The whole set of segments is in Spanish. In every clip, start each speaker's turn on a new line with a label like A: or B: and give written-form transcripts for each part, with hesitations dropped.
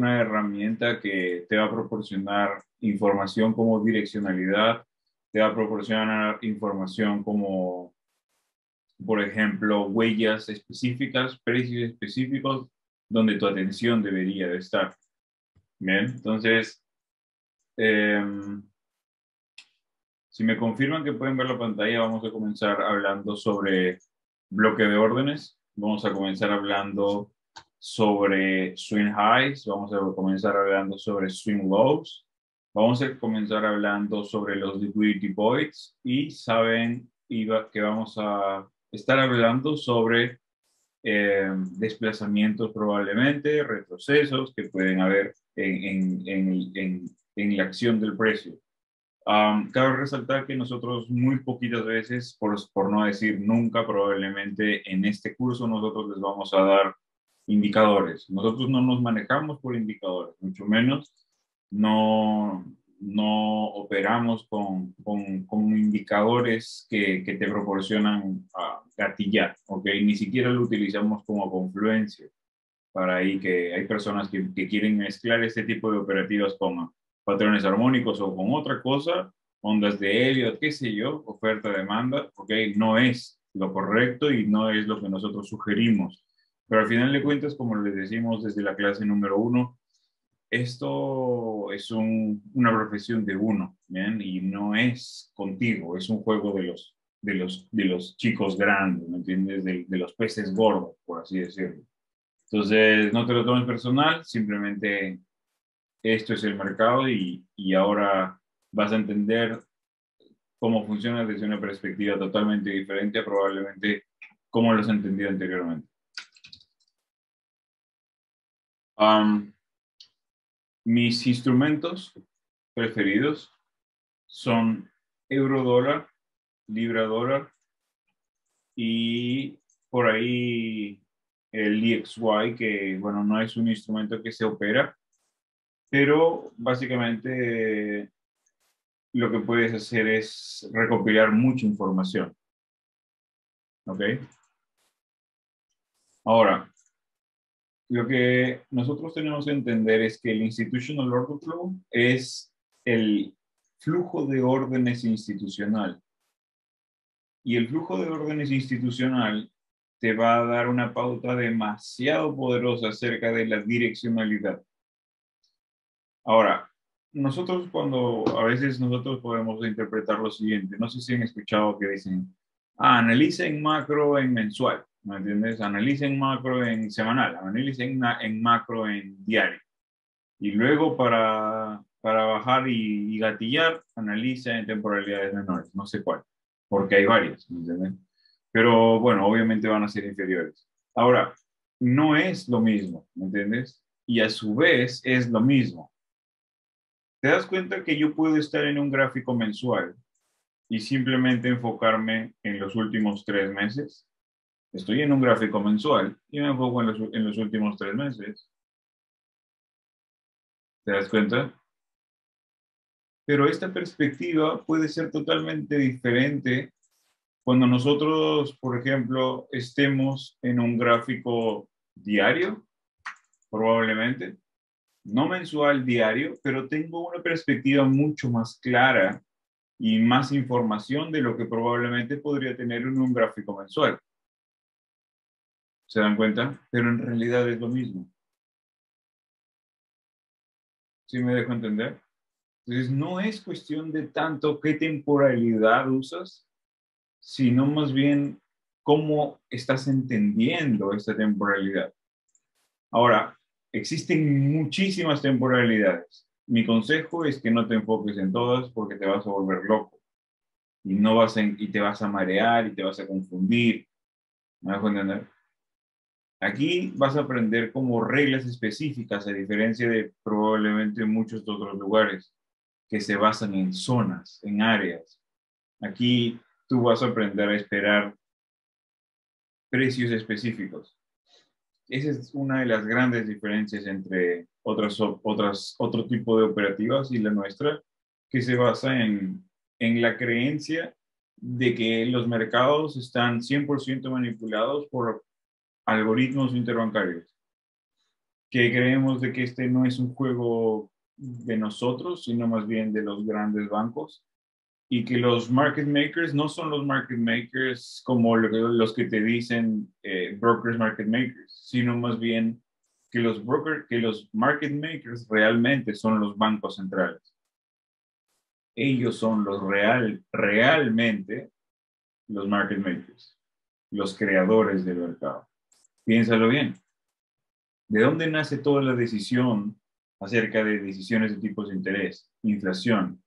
A: una herramienta que te va a proporcionar información como direccionalidad, te va a proporcionar información como, por ejemplo, huellas específicas, precios específicos, donde tu atención debería de estar. Bien, entonces, si me confirman que pueden ver la pantalla, vamos a comenzar hablando sobre bloque de órdenes. Vamos a comenzar hablando sobre swing highs. Vamos a comenzar hablando sobre swing lows. Vamos a comenzar hablando sobre los liquidity voids. Y saben que vamos a estar hablando sobre desplazamientos probablemente, retrocesos que pueden haber en la acción del precio. Cabe resaltar que nosotros muy poquitas veces, por no decir nunca, probablemente en este curso nosotros les vamos a dar indicadores. Nosotros no nos manejamos por indicadores, mucho menos no operamos con indicadores que te proporcionan gatillar, ¿ok? Ni siquiera lo utilizamos como confluencia. Para ahí que hay personas que quieren mezclar este tipo de operativas con patrones armónicos o con otra cosa, ondas de Elliott, qué sé yo, oferta-demanda, ok, no es lo correcto y no es lo que nosotros sugerimos. Pero al final de cuentas, como les decimos desde la clase número 1, esto es una profesión de uno, ¿bien? Y no es contigo, es un juego de los chicos grandes, ¿me entiendes? De los peces gordos, por así decirlo. Entonces, no te lo tomes personal, simplemente esto es el mercado y ahora vas a entender cómo funciona desde una perspectiva totalmente diferente a probablemente cómo lo has entendido anteriormente. Um, Mis instrumentos preferidos son euro dólar, libra dólar y por ahí el EXY, que bueno, no es un instrumento que se opera, pero básicamente lo que puedes hacer es recopilar mucha información. ¿Ok? Ahora, lo que nosotros tenemos que entender es que el Institutional Order Flow es el flujo de órdenes institucional. Y el flujo de órdenes institucional te va a dar una pauta demasiado poderosa acerca de la direccionalidad. Ahora, a veces nosotros podemos interpretar lo siguiente, no sé si han escuchado que dicen, analicen macro en mensual, ¿me entiendes? Analicen macro en semanal, analicen en macro en diario. Y luego para bajar y gatillar, analiza en temporalidades menores, no sé cuál, porque hay varias, ¿me entiendes? Pero bueno, obviamente van a ser inferiores. Ahora, no es lo mismo, ¿me entiendes? Y a su vez es lo mismo. ¿Te das cuenta que yo puedo estar en un gráfico mensual y simplemente enfocarme en los últimos 3 meses? Estoy en un gráfico mensual y me enfoco en los últimos 3 meses. ¿Te das cuenta? Pero esta perspectiva puede ser totalmente diferente cuando nosotros, por ejemplo, estemos en un gráfico diario, probablemente, no mensual, diario, pero tengo una perspectiva mucho más clara y más información de lo que probablemente podría tener en un gráfico mensual. ¿Se dan cuenta? Pero en realidad es lo mismo. ¿Sí me dejo entender? Entonces, no es cuestión de tanto qué temporalidad usas, sino más bien cómo estás entendiendo esta temporalidad. Ahora, existen muchísimas temporalidades. Mi consejo es que no te enfoques en todas porque te vas a volver loco y y te vas a marear y te vas a confundir. ¿Me dejo entender? Aquí vas a aprender como reglas específicas, a diferencia de probablemente muchos otros lugares que se basan en zonas, en áreas. Aquí tú vas a aprender a esperar precios específicos. Esa es una de las grandes diferencias entre otro tipo de operativas y la nuestra, que se basa en la creencia de que los mercados están 100% manipulados por algoritmos interbancarios. que creemos de que este no es un juego de nosotros, sino más bien de los grandes bancos, y que los market makers no son los market makers como los que te dicen brokers market makers, sino más bien que los market makers realmente son los bancos centrales. Ellos son realmente los market makers, los creadores del mercado. Piénsalo bien. ¿De dónde nace toda la decisión acerca de decisiones de tipos de interés, inflación,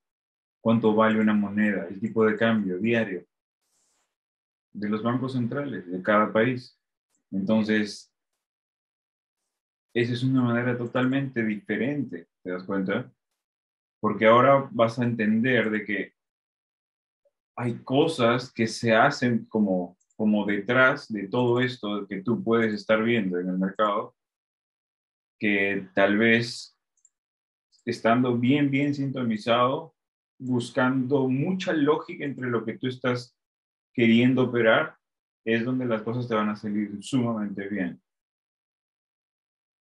A: cuánto vale una moneda, el tipo de cambio diario? De los bancos centrales de cada país. Entonces, esa es una manera totalmente diferente, ¿te das cuenta? Porque ahora vas a entender de que hay cosas que se hacen como detrás de todo esto que tú puedes estar viendo en el mercado, que tal vez estando bien sintonizado, buscando mucha lógica entre lo que tú estás queriendo operar, es donde las cosas te van a salir sumamente bien.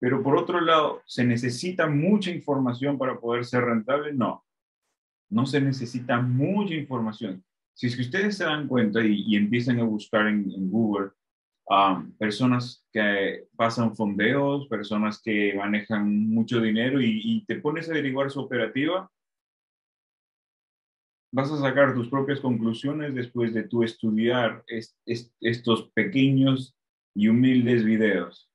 A: Pero por otro lado, ¿se necesita mucha información para poder ser rentable? No, no se necesita mucha información. Si es que ustedes se dan cuenta y empiezan a buscar en Google personas que pasan fondeos, personas que manejan mucho dinero y te pones a averiguar su operativa, vas a sacar tus propias conclusiones después de tú estudiar estos pequeños y humildes videos.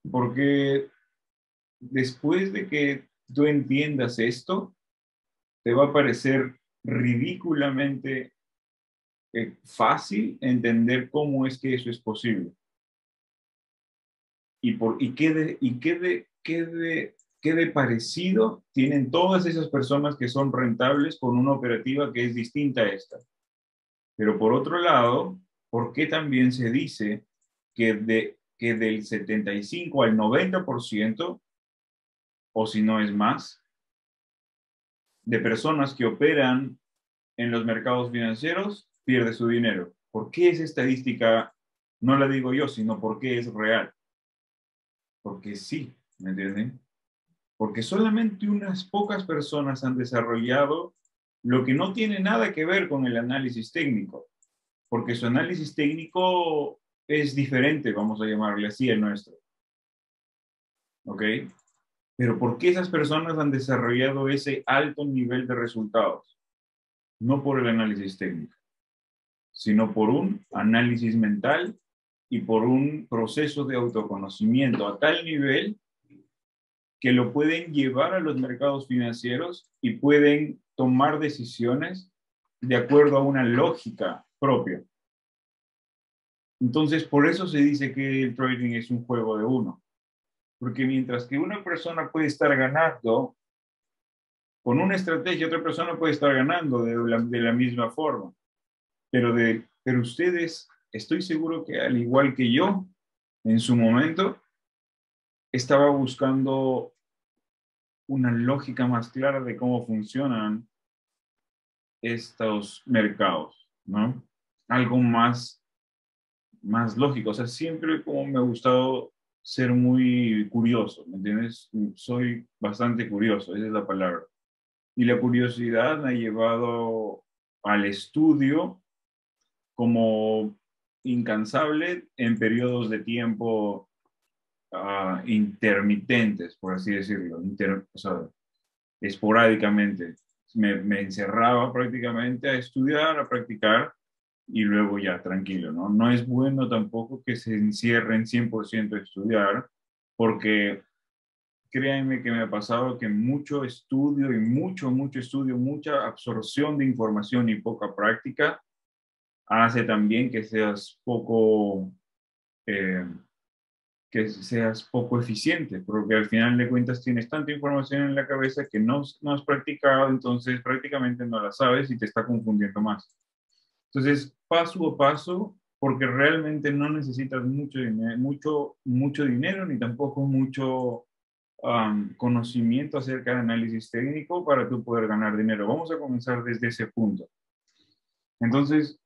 A: Porque después de que tú entiendas esto, te va a parecer ridículamente fácil entender cómo es que eso es posible. Qué de parecido tienen todas esas personas que son rentables con una operativa que es distinta a esta. Pero por otro lado, ¿por qué también se dice que del 75 al 90%, o si no es más, de personas que operan en los mercados financieros pierde su dinero? ¿Por qué esa estadística no la digo yo, sino porque es real? Porque sí, ¿me entienden? Porque solamente unas pocas personas han desarrollado lo que no tiene nada que ver con el análisis técnico, porque su análisis técnico es diferente, vamos a llamarle así, el nuestro. ¿Ok? Pero ¿por qué esas personas han desarrollado ese alto nivel de resultados? No por el análisis técnico, sino por un análisis mental y por un proceso de autoconocimiento a tal nivel que lo pueden llevar a los mercados financieros y pueden tomar decisiones de acuerdo a una lógica propia. Entonces, por eso se dice que el trading es un juego de uno, porque mientras que una persona puede estar ganando con una estrategia, otra persona puede estar ganando de la misma forma, pero ustedes, estoy seguro que al igual que yo, en su momento, estaba buscando una lógica más clara de cómo funcionan estos mercados, ¿no? Algo más lógico. O sea, siempre como me ha gustado ser muy curioso, ¿me entiendes? Soy bastante curioso, esa es la palabra. Y la curiosidad me ha llevado al estudio como incansable en periodos de tiempo intermitentes, por así decirlo, o sea, esporádicamente. Me encerraba prácticamente a estudiar, a practicar y luego ya tranquilo, ¿no? No es bueno tampoco que se encierren 100% a estudiar, porque créanme que me ha pasado que mucho estudio y mucho estudio, mucha absorción de información y poca práctica hace también eh, que seas poco eficiente, porque al final de cuentas tienes tanta información en la cabeza que no has practicado, entonces prácticamente no la sabes y te está confundiendo más. Entonces, paso a paso, porque realmente no necesitas mucho dinero ni tampoco mucho conocimiento acerca de análisis técnico para tú poder ganar dinero. Vamos a comenzar desde ese punto. Entonces,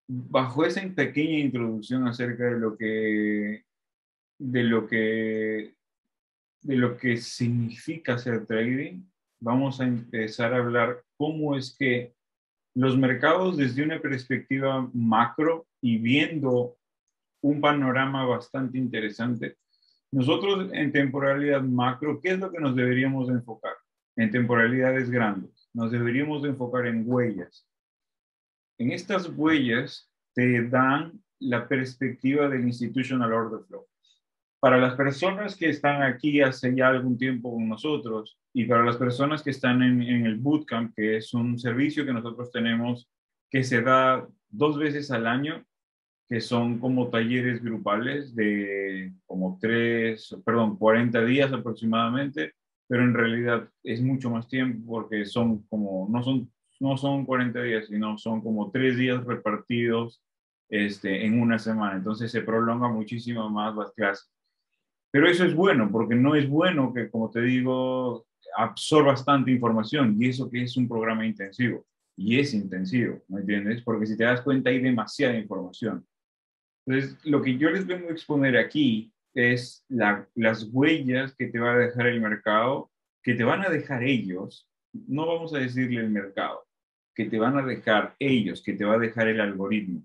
A: bajo esa pequeña introducción acerca de lo que de lo que, de lo que significa hacer trading, vamos a empezar a hablar cómo es que los mercados desde una perspectiva macro y viendo un panorama bastante interesante. Nosotros en temporalidad macro, ¿qué es lo que nos deberíamos de enfocar? En temporalidades grandes, nos deberíamos de enfocar en huellas. En estas huellas te dan la perspectiva del Institutional Order Flow. Para las personas que están aquí hace ya algún tiempo con nosotros y para las personas que están en el Bootcamp, que es un servicio que nosotros tenemos que se da 2 veces al año, que son como talleres grupales de como 40 días aproximadamente, pero en realidad es mucho más tiempo porque son como, no son 40 días, sino son como 3 días repartidos en una semana. Entonces se prolonga muchísimo más las clases. Pero eso es bueno, porque no es bueno que, como te digo, absorbas tanta información, y eso que es un programa intensivo, y es intensivo, ¿me entiendes? Porque si te das cuenta hay demasiada información. Entonces, lo que yo les vengo a exponer aquí es las huellas que te va a dejar el mercado, que te van a dejar ellos, no vamos a decirle el mercado, que te van a dejar ellos, que te va a dejar el algoritmo,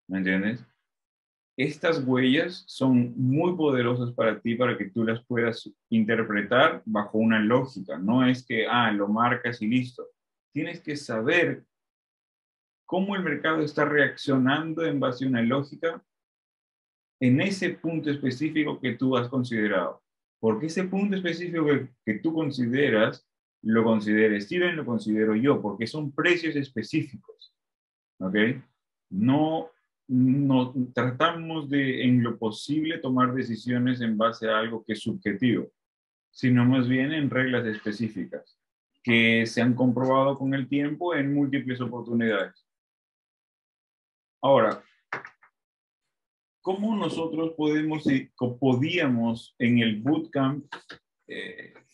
A: ¿me entiendes? Estas huellas son muy poderosas para ti, para que tú las puedas interpretar bajo una lógica. No es que, lo marcas y listo. Tienes que saber cómo el mercado está reaccionando en base a una lógica en ese punto específico que tú has considerado. Porque ese punto específico que tú consideras, lo considera Steven, lo considero yo, porque son precios específicos. ¿Ok? No, no tratamos de, en lo posible, tomar decisiones en base a algo que es subjetivo, sino más bien en reglas específicas que se han comprobado con el tiempo en múltiples oportunidades. Ahora, ¿cómo nosotros podíamos en el bootcamp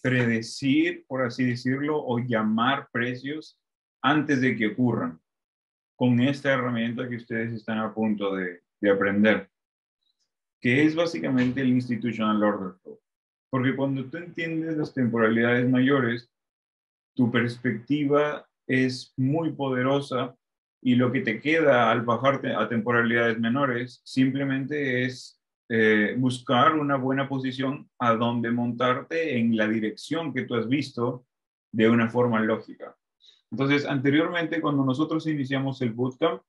A: predecir, por así decirlo, o llamar precios antes de que ocurran con esta herramienta que ustedes están a punto de aprender, que es básicamente el Institutional Order Flow? Porque cuando tú entiendes las temporalidades mayores, tu perspectiva es muy poderosa y lo que te queda al bajarte a temporalidades menores simplemente es buscar una buena posición a donde montarte en la dirección que tú has visto de una forma lógica. Entonces, anteriormente, cuando nosotros iniciamos el bootcamp,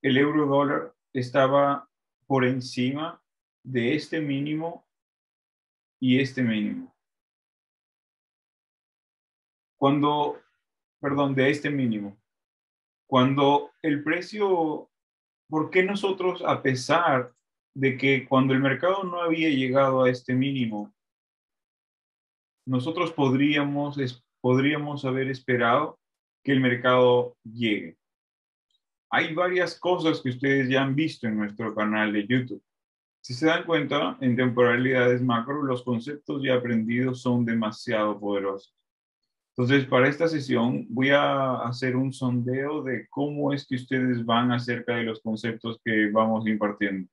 A: el euro dólar estaba por encima de este mínimo y este mínimo. Cuando, perdón, de este mínimo. Cuando el precio, ¿por qué nosotros, a pesar de que cuando el mercado no había llegado a este mínimo, nosotros podríamos haber esperado que el mercado llegue? Hay varias cosas que ustedes ya han visto en nuestro canal de YouTube. Si se dan cuenta, en temporalidades macro, los conceptos ya aprendidos son demasiado poderosos. Entonces, para esta sesión voy a hacer un sondeo de cómo es que ustedes van acerca de los conceptos que vamos impartiendo.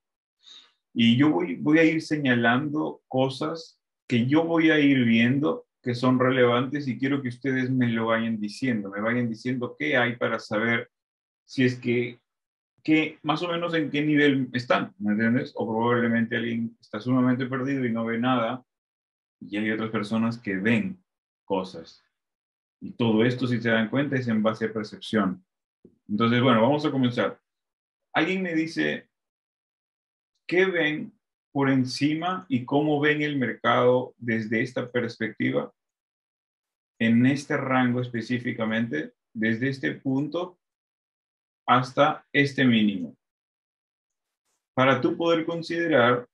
A: Y yo voy a ir señalando cosas que yo voy a ir viendo que son relevantes y quiero que ustedes me lo vayan diciendo, me vayan diciendo qué hay para saber si es que más o menos en qué nivel están, ¿me entiendes? O probablemente alguien está sumamente perdido y no ve nada y hay otras personas que ven cosas. Y todo esto, si se dan cuenta, es en base a percepción. Entonces, bueno, vamos a comenzar. Alguien me dice, ¿qué ven por encima y cómo ven el mercado desde esta perspectiva, en este rango específicamente, desde este punto hasta este mínimo? Para tú poder considerar,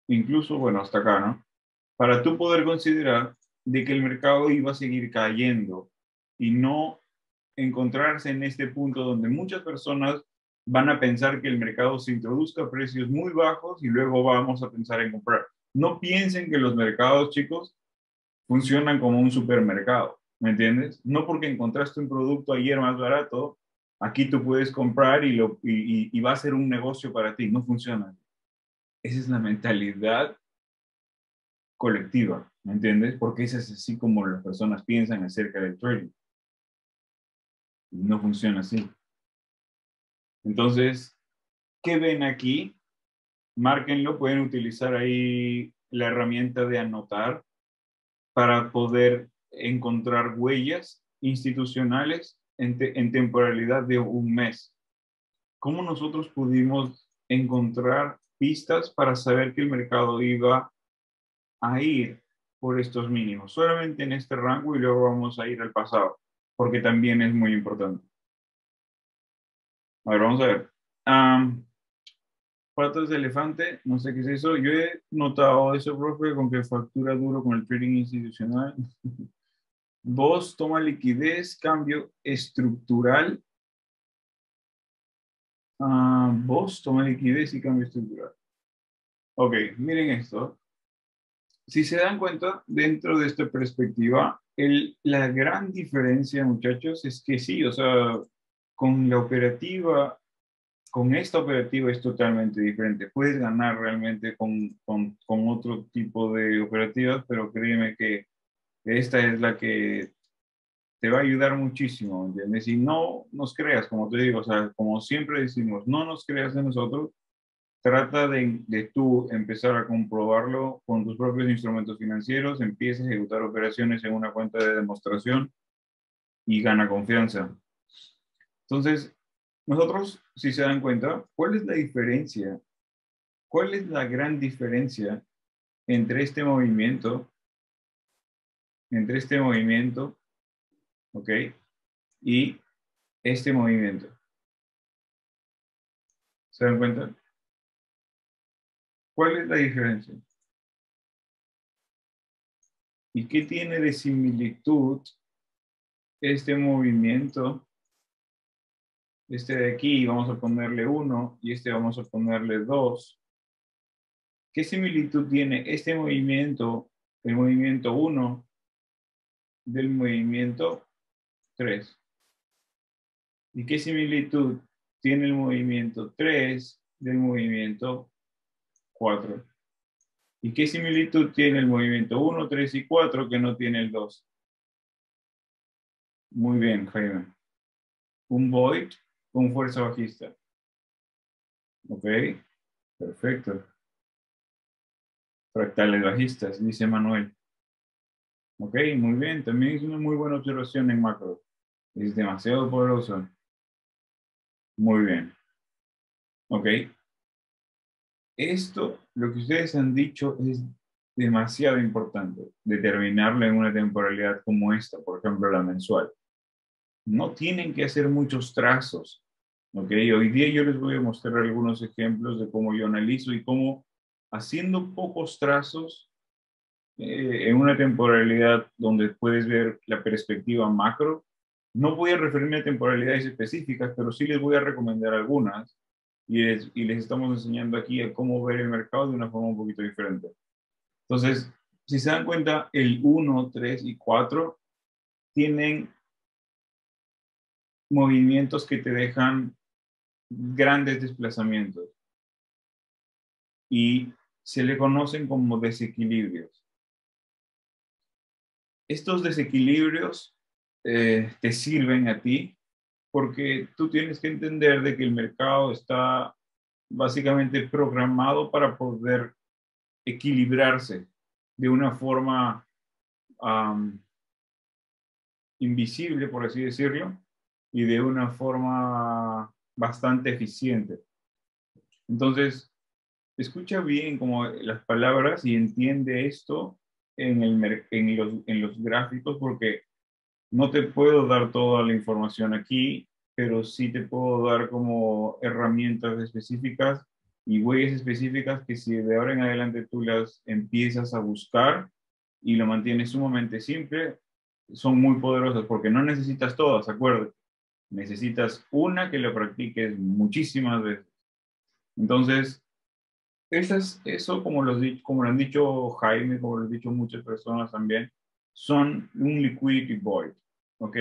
A: incluso, bueno, hasta acá, ¿no? Para tú poder considerar de que el mercado iba a seguir cayendo y no encontrarse en este punto donde muchas personas van a pensar que el mercado se introduzca a precios muy bajos y luego vamos a pensar en comprar. No piensen que los mercados, chicos, funcionan como un supermercado, ¿me entiendes? No porque encontraste un producto ayer más barato, aquí tú puedes comprar y va a ser un negocio para ti. No funciona. Esa es la mentalidad colectiva, ¿me entiendes? Porque esa es así como las personas piensan acerca del trading. Y no funciona así. Entonces, ¿qué ven aquí? Márquenlo, pueden utilizar ahí la herramienta de anotar para poder encontrar huellas institucionales en temporalidad de un mes. ¿Cómo nosotros pudimos encontrar pistas para saber que el mercado iba a ir por estos mínimos? Solamente en este rango y luego vamos a ir al pasado, porque también es muy importante. A ver, vamos a ver. Patas de elefante, no sé qué es eso. Yo he notado eso, profe, con que factura duro con el trading institucional. Vos toma liquidez, cambio estructural. Vos toma liquidez y cambio estructural. Ok, miren esto. Si se dan cuenta, dentro de esta perspectiva, la gran diferencia, muchachos, es que sí, o sea, con la operativa, con esta operativa es totalmente diferente. Puedes ganar realmente con otro tipo de operativas, pero créeme que esta es la que te va a ayudar muchísimo, ¿entiendes? Y no nos creas, como te digo, o sea, como siempre decimos, no nos creas de nosotros, trata de tú empezar a comprobarlo con tus propios instrumentos financieros, empieza a ejecutar operaciones en una cuenta de demostración y gana confianza. Entonces, nosotros, si se dan cuenta, ¿cuál es la diferencia? ¿Cuál es la gran diferencia entre este movimiento, ¿ok? Y este movimiento? ¿Se dan cuenta? ¿Cuál es la diferencia? ¿Y qué tiene de similitud este movimiento? Este de aquí vamos a ponerle 1 y este vamos a ponerle 2. ¿Qué similitud tiene este movimiento, el movimiento 1, del movimiento 3? ¿Y qué similitud tiene el movimiento 3 del movimiento 4? ¿Y qué similitud tiene el movimiento 1, 3 y 4 que no tiene el 2? Muy bien, Jaime. Un void con fuerza bajista. Ok, perfecto. Fractales bajistas, dice Manuel. Ok, muy bien. También es una muy buena observación en macro. Es demasiado poderoso. Muy bien. Ok. Esto, lo que ustedes han dicho, es demasiado importante. Determinarlo en una temporalidad como esta, por ejemplo, la mensual. No tienen que hacer muchos trazos. Ok, hoy día yo les voy a mostrar algunos ejemplos de cómo yo analizo y cómo haciendo pocos trazos en una temporalidad donde puedes ver la perspectiva macro. No voy a referirme a temporalidades específicas, pero sí les voy a recomendar algunas y les estamos enseñando aquí a cómo ver el mercado de una forma un poquito diferente. Entonces, si se dan cuenta, el 1, 3 y 4 tienen movimientos que te dejan grandes desplazamientos y se le conocen como desequilibrios. Estos desequilibrios te sirven a ti porque tú tienes que entender de que el mercado está básicamente programado para poder equilibrarse de una forma invisible, por así decirlo, y de una forma bastante eficiente. Entonces, escucha bien como las palabras y entiende esto en los gráficos, porque no te puedo dar toda la información aquí, pero sí te puedo dar como herramientas específicas y huellas específicas que si de ahora en adelante tú las empiezas a buscar y lo mantienes sumamente simple, son muy poderosas porque no necesitas todas, acuérdate. Necesitas una que lo practiques muchísimas veces. Entonces, eso como lo han dicho Jaime, como lo han dicho muchas personas también, son un liquidity void, ¿ok?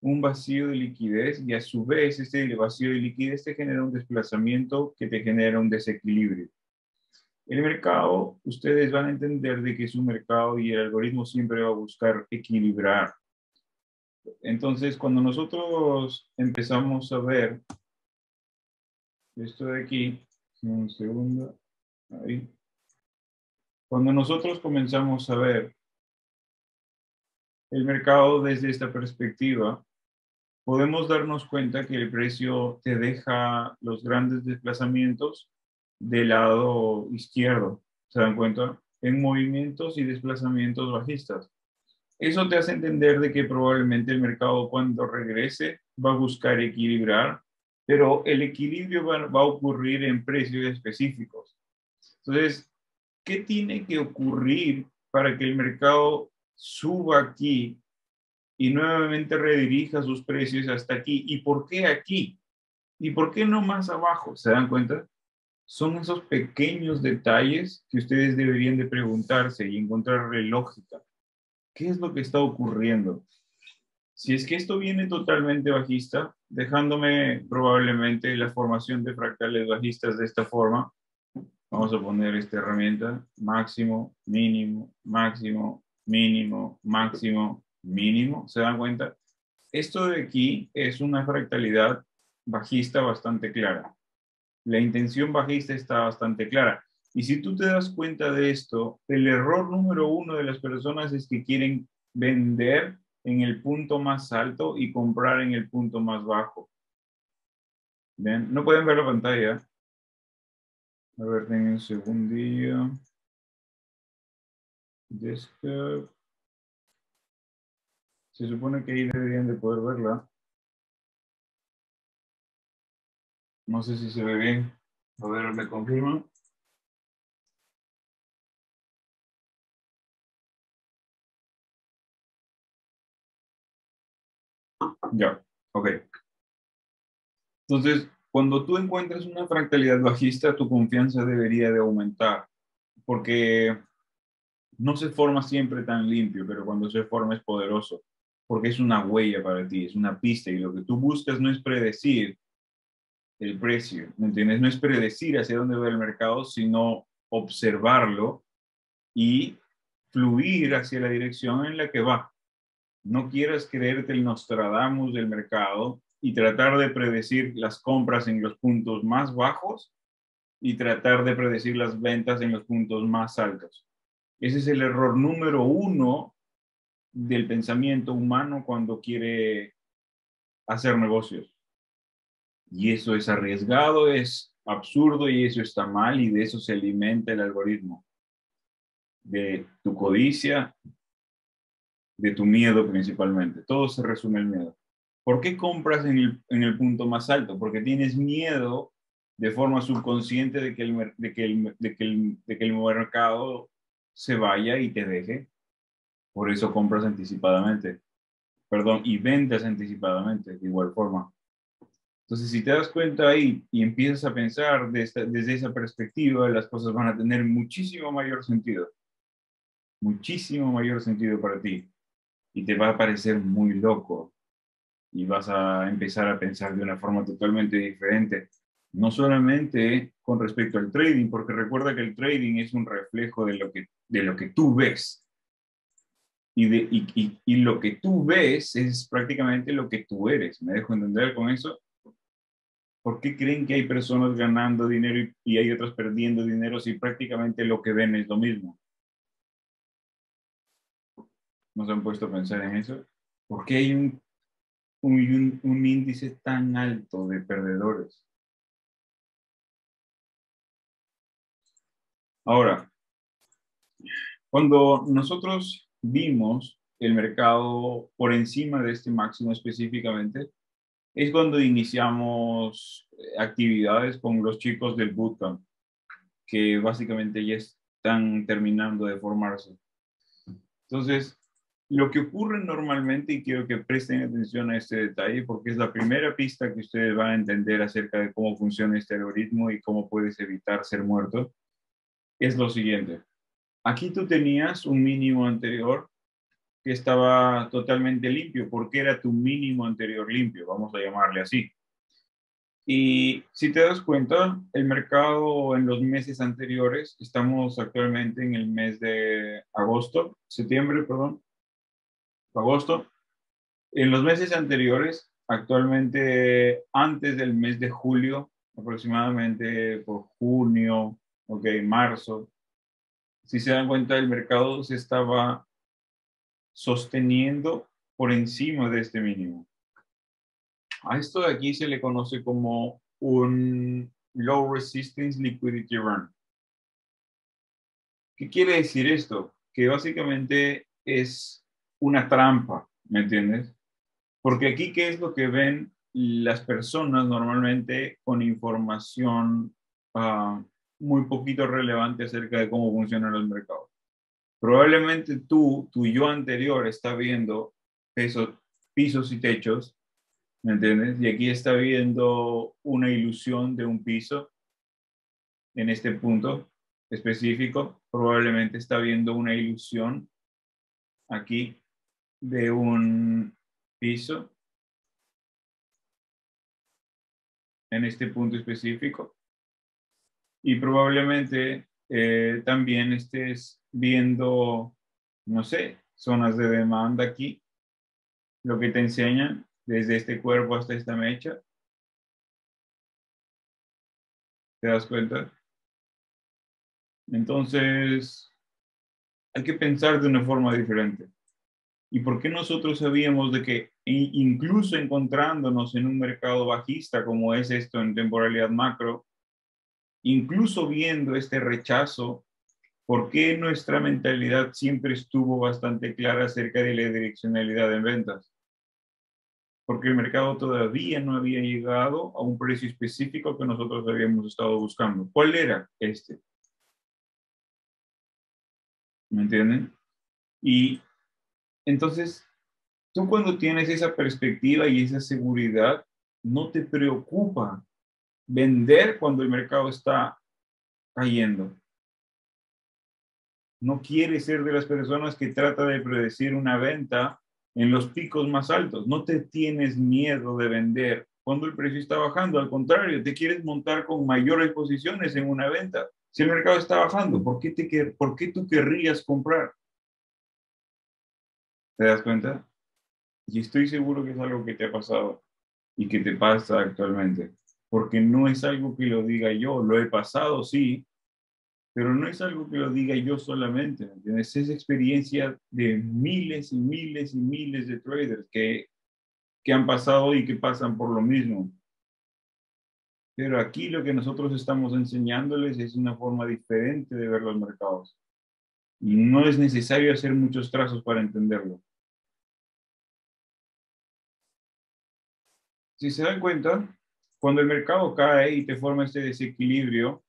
A: Un vacío de liquidez y a su vez este vacío de liquidez te genera un desplazamiento que te genera un desequilibrio. El mercado, ustedes van a entender de que es un mercado y el algoritmo siempre va a buscar equilibrar. Entonces, cuando nosotros empezamos a ver esto de aquí, un segundo, ahí. Cuando nosotros comenzamos a ver el mercado desde esta perspectiva, podemos darnos cuenta que el precio te deja los grandes desplazamientos del lado izquierdo, ¿se dan cuenta? En movimientos y desplazamientos bajistas. Eso te hace entender de que probablemente el mercado cuando regrese va a buscar equilibrar, pero el equilibrio va a ocurrir en precios específicos. Entonces, ¿qué tiene que ocurrir para que el mercado suba aquí y nuevamente redirija sus precios hasta aquí? ¿Y por qué aquí? ¿Y por qué no más abajo? ¿Se dan cuenta? Son esos pequeños detalles que ustedes deberían de preguntarse y encontrarle lógica. ¿Qué es lo que está ocurriendo? Si es que esto viene totalmente bajista, dejándome probablemente la formación de fractales bajistas de esta forma, vamos a poner esta herramienta, máximo, mínimo, máximo, mínimo, máximo, mínimo, ¿se dan cuenta? Esto de aquí es una fractalidad bajista bastante clara. La intención bajista está bastante clara. Y si tú te das cuenta de esto, el error número uno de las personas es que quieren vender en el punto más alto y comprar en el punto más bajo. ¿Ven? No pueden ver la pantalla. A ver, denme un segundillo. Desktop. Se supone que ahí deberían de poder verla. No sé si se ve bien. A ver, ¿me confirman? Ya, ok. Entonces, cuando tú encuentras una fractalidad bajista, tu confianza debería de aumentar, porque no se forma siempre tan limpio, pero cuando se forma es poderoso, porque es una huella para ti, es una pista, y lo que tú buscas no es predecir el precio, ¿me entiendes? No es predecir hacia dónde va el mercado, sino observarlo y fluir hacia la dirección en la que va. No quieras creerte el Nostradamus del mercado y tratar de predecir las compras en los puntos más bajos y tratar de predecir las ventas en los puntos más altos. Ese es el error número uno del pensamiento humano cuando quiere hacer negocios. Y eso es arriesgado, es absurdo y eso está mal y de eso se alimenta el algoritmo. De tu codicia, de tu miedo principalmente. Todo se resume en miedo. ¿Por qué compras en el punto más alto? Porque tienes miedo de forma subconsciente de que el mercado se vaya y te deje. Por eso compras anticipadamente. Perdón, y vendes anticipadamente de igual forma. Entonces, si te das cuenta ahí y empiezas a pensar desde esa perspectiva, las cosas van a tener muchísimo mayor sentido para ti y te va a parecer muy loco y vas a empezar a pensar de una forma totalmente diferente. No solamente con respecto al trading, porque recuerda que el trading es un reflejo de lo que tú ves. Y lo que tú ves es prácticamente lo que tú eres. ¿Me dejo entender con eso? ¿Por qué creen que hay personas ganando dinero y hay otras perdiendo dinero si prácticamente lo que ven es lo mismo? ¿No se han puesto a pensar en eso? ¿Por qué hay un índice tan alto de perdedores? Ahora, cuando nosotros vimos el mercado por encima de este máximo específicamente, es cuando iniciamos actividades con los chicos del bootcamp, que básicamente ya están terminando de formarse. Entonces, lo que ocurre normalmente, y quiero que presten atención a este detalle, porque es la primera pista que ustedes van a entender acerca de cómo funciona este algoritmo y cómo puedes evitar ser muerto, es lo siguiente. Aquí tú tenías un mínimo anterior que estaba totalmente limpio, porque era tu mínimo anterior limpio, vamos a llamarle así. Y si te das cuenta, el mercado en los meses anteriores, estamos actualmente en el mes de septiembre, perdón, agosto. En los meses anteriores, actualmente antes del mes de julio, aproximadamente por junio, ok, marzo, si se dan cuenta, el mercado se estaba sosteniendo por encima de este mínimo. A esto de aquí se le conoce como un Low Resistance Liquidity Run. ¿Qué quiere decir esto? Que básicamente es una trampa, ¿me entiendes? Porque aquí, ¿qué es lo que ven las personas normalmente con información muy poquito relevante acerca de cómo funcionan los mercados? Probablemente tu yo anterior está viendo esos pisos y techos, ¿me entiendes? Y aquí está viendo una ilusión de un piso en este punto específico. Probablemente está viendo una ilusión aquí de un piso en este punto específico. Y probablemente también estés viendo, no sé, zonas de demanda aquí, lo que te enseñan desde este cuerpo hasta esta mecha. ¿Te das cuenta? Entonces, hay que pensar de una forma diferente. ¿Y por qué nosotros sabíamos de que incluso encontrándonos en un mercado bajista como es esto en temporalidad macro, incluso viendo este rechazo, por qué nuestra mentalidad siempre estuvo bastante clara acerca de la direccionalidad en ventas? Porque el mercado todavía no había llegado a un precio específico que nosotros habíamos estado buscando. ¿Cuál era este? ¿Me entienden? Y entonces, tú cuando tienes esa perspectiva y esa seguridad, no te preocupa vender cuando el mercado está cayendo. No quieres ser de las personas que trata de predecir una venta en los picos más altos. No te tienes miedo de vender cuando el precio está bajando. Al contrario, te quieres montar con mayores posiciones en una venta. Si el mercado está bajando, ¿por qué tú querrías comprar? ¿Te das cuenta? Y estoy seguro que es algo que te ha pasado y que te pasa actualmente. Porque no es algo que lo diga yo. Lo he pasado, sí, pero no es algo que lo diga yo solamente, ¿me entiendes? Es experiencia de miles y miles y miles de traders que han pasado y que pasan por lo mismo. Pero aquí lo que nosotros estamos enseñándoles es una forma diferente de ver los mercados. Y no es necesario hacer muchos trazos para entenderlo. Si se dan cuenta, cuando el mercado cae y te forma este desequilibrio,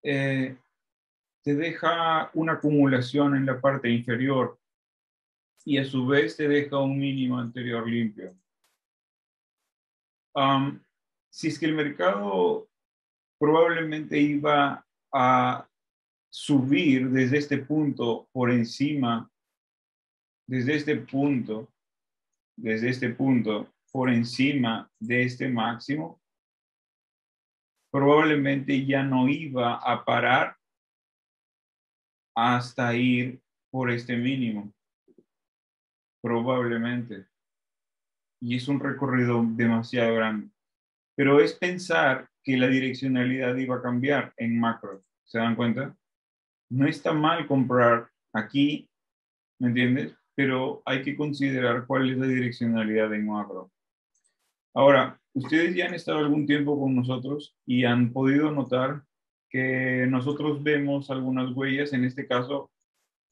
A: eh, te deja una acumulación en la parte inferior y a su vez te deja un mínimo anterior limpio. Um, si es que el mercado probablemente iba a subir desde este punto por encima, desde este punto, desde este punto por encima de este máximo, probablemente ya no iba a parar hasta ir por este mínimo, probablemente. Y es un recorrido demasiado grande. Pero es pensar que la direccionalidad iba a cambiar en macro. ¿Se dan cuenta? No está mal comprar aquí, ¿me entiendes? Pero hay que considerar cuál es la direccionalidad en macro. Ahora, ustedes ya han estado algún tiempo con nosotros y han podido notar que nosotros vemos algunas huellas. En este caso,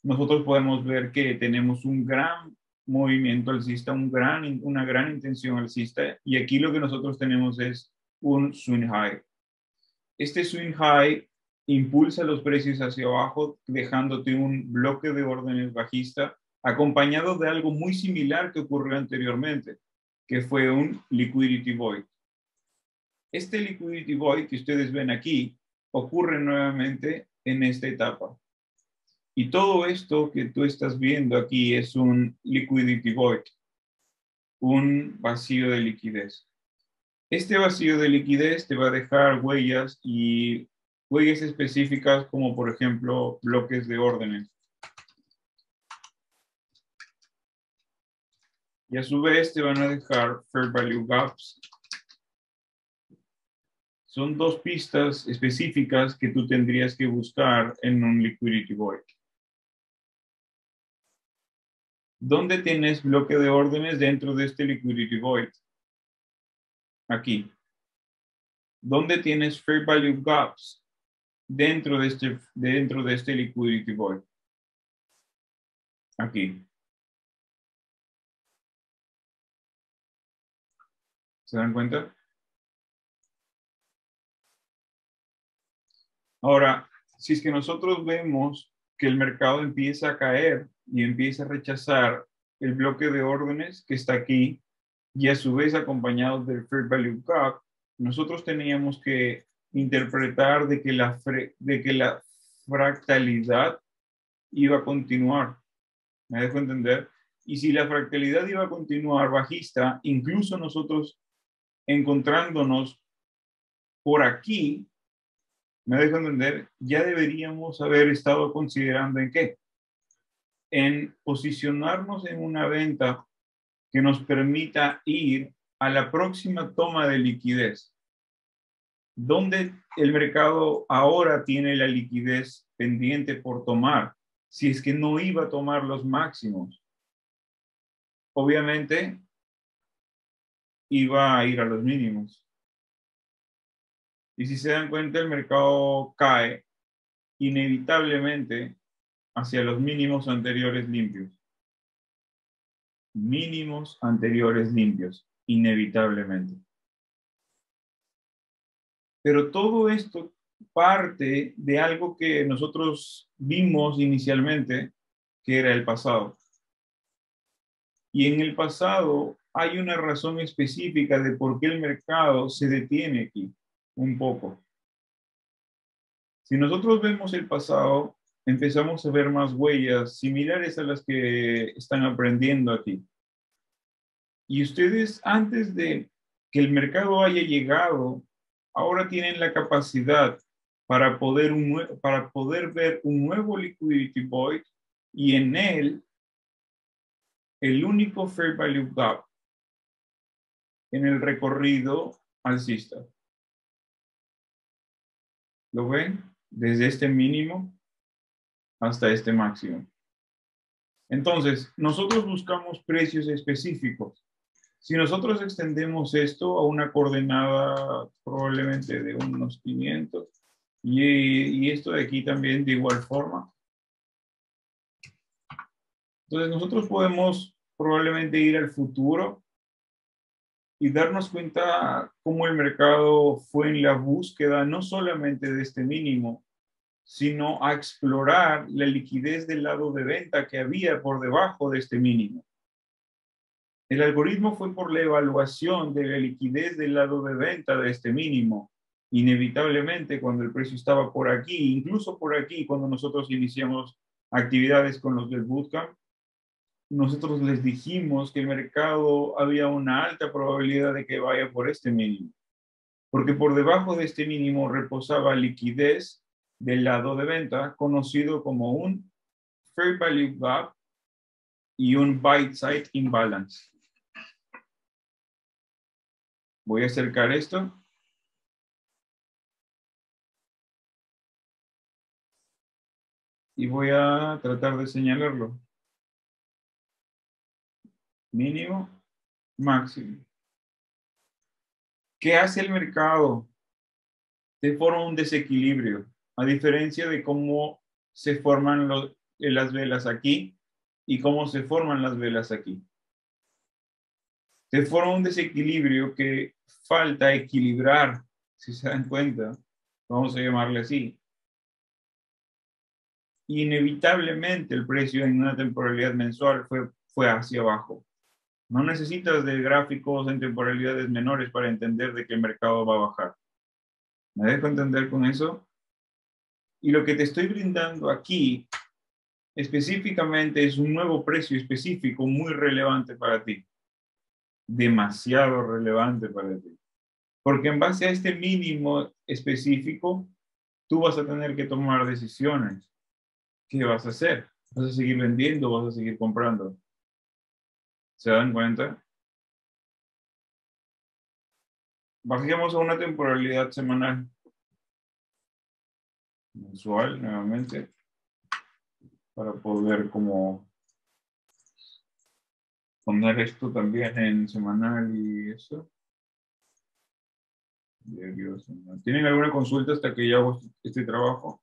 A: nosotros podemos ver que tenemos un gran movimiento alcista, una gran intención alcista, y aquí lo que nosotros tenemos es un swing high. Este swing high impulsa los precios hacia abajo, dejándote un bloque de órdenes bajista, acompañado de algo muy similar que ocurrió anteriormente, que fue un liquidity void. Este liquidity void que ustedes ven aquí ocurre nuevamente en esta etapa. Y todo esto que tú estás viendo aquí es un liquidity void, un vacío de liquidez. Este vacío de liquidez te va a dejar huellas y huellas específicas como por ejemplo bloques de órdenes. Y a su vez te van a dejar fair value gaps. Son dos pistas específicas que tú tendrías que buscar en un liquidity void. ¿Dónde tienes bloque de órdenes dentro de este liquidity void? Aquí. ¿Dónde tienes fair value gaps dentro de este liquidity void? Aquí. ¿Se dan cuenta? Ahora, si es que nosotros vemos que el mercado empieza a caer y empieza a rechazar el bloque de órdenes que está aquí y a su vez acompañado del fair value gap, nosotros teníamos que interpretar de que la fractalidad iba a continuar. ¿Me dejo entender? Y si la fractalidad iba a continuar bajista, incluso nosotros encontrándonos por aquí, me dejo entender, ya deberíamos haber estado considerando en qué. En posicionarnos en una venta que nos permita ir a la próxima toma de liquidez. ¿Dónde el mercado ahora tiene la liquidez pendiente por tomar? Si es que no iba a tomar los máximos. Obviamente iba a ir a los mínimos. Y si se dan cuenta, el mercado cae inevitablemente hacia los mínimos anteriores limpios. Mínimos anteriores limpios, inevitablemente. Pero todo esto parte de algo que nosotros vimos inicialmente, que era el pasado. Y en el pasado hay una razón específica de por qué el mercado se detiene aquí, un poco. Si nosotros vemos el pasado, empezamos a ver más huellas similares a las que están aprendiendo aquí. Y ustedes, antes de que el mercado haya llegado, ahora tienen la capacidad para poder ver un nuevo liquidity void y en él el único fair value gap en el recorrido alcista. ¿Lo ven? Desde este mínimo hasta este máximo. Entonces, nosotros buscamos precios específicos. Si nosotros extendemos esto a una coordenada probablemente de unos 500 y esto de aquí también de igual forma, entonces nosotros podemos probablemente ir al futuro y darnos cuenta cómo el mercado fue en la búsqueda no solamente de este mínimo, sino a explorar la liquidez del lado de venta que había por debajo de este mínimo. El algoritmo fue por la evaluación de la liquidez del lado de venta de este mínimo. Inevitablemente, cuando el precio estaba por aquí, incluso por aquí, cuando nosotros iniciamos actividades con los del bootcamp, nosotros les dijimos que el mercado había una alta probabilidad de que vaya por este mínimo, porque por debajo de este mínimo reposaba liquidez del lado de venta, conocido como un fair value gap y un buy side imbalance. Voy a acercar esto. Y voy a tratar de señalarlo. Mínimo, máximo. ¿Qué hace el mercado? Se forma un desequilibrio, a diferencia de cómo se forman las velas aquí y cómo se forman las velas aquí. Se forma un desequilibrio que falta equilibrar, si se dan cuenta, vamos a llamarle así. Inevitablemente el precio en una temporalidad mensual fue hacia abajo. No necesitas de gráficos en temporalidades menores para entender de que el mercado va a bajar. ¿Me dejo entender con eso? Y lo que te estoy brindando aquí específicamente es un nuevo precio específico muy relevante para ti. Demasiado relevante para ti. Porque en base a este mínimo específico, tú vas a tener que tomar decisiones. ¿Qué vas a hacer? ¿Vas a seguir vendiendo o vas a seguir comprando? ¿Se dan cuenta? Bajemos a una temporalidad semanal, mensual, nuevamente, para poder como poner esto también en semanal y eso. Diario, semanal. ¿Tienen alguna consulta hasta que yo hago este trabajo?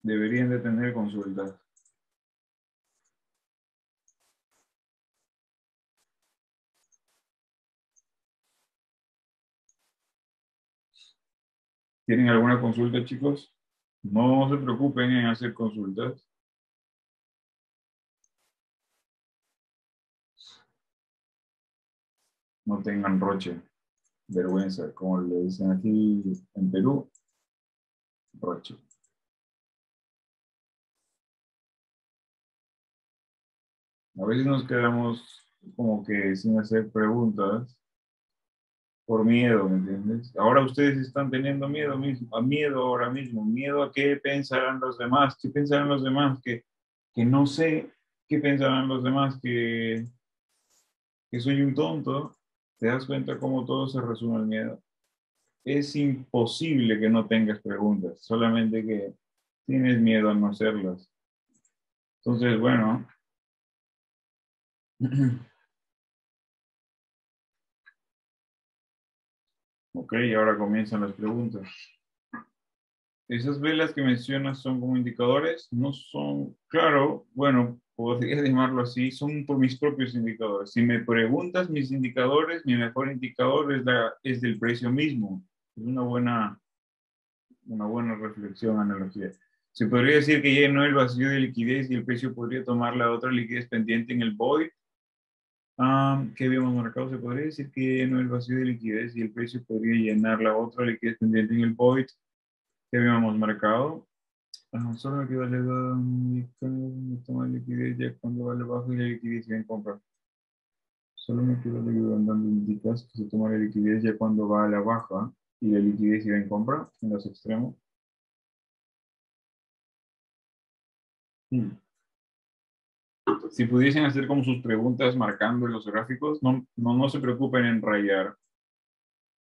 A: Deberían de tener consultas. ¿Tienen alguna consulta, chicos? No se preocupen en hacer consultas. No tengan roche, vergüenza, como le dicen aquí en Perú, roche. A veces nos quedamos como que sin hacer preguntas por miedo, ¿me entiendes? Ahora ustedes están teniendo miedo mismo, a miedo ahora mismo, miedo a qué pensarán los demás, qué pensarán los demás, que no sé qué pensarán los demás, que soy un tonto. ¿Te das cuenta cómo todo se resume al miedo? Es imposible que no tengas preguntas, solamente que tienes miedo a no hacerlas. Entonces, bueno, ok, ahora comienzan las preguntas. Esas velas que mencionas son como indicadores, no son, claro, bueno, podría llamarlo así, son por mis propios indicadores. Si me preguntas mis indicadores, mi mejor indicador es del precio mismo. Es una buena reflexión, analogía. Se podría decir que llenó el vacío de liquidez y el precio podría tomar la otra liquidez pendiente en el void. ¿Qué habíamos marcado? Se podría decir que llenó el vacío de liquidez y el precio podría llenar la otra liquidez pendiente en el void. ¿Qué habíamos marcado? Solo me queda la edad me toma liquidez ya cuando vale bajo y la liquidez ya en compra. Solo me queda la ayuda donde indicas que se toma la liquidez ya cuando va a la baja y la liquidez ya en compra en los extremos. Hmm. Si pudiesen hacer como sus preguntas marcando en los gráficos, no se preocupen en rayar,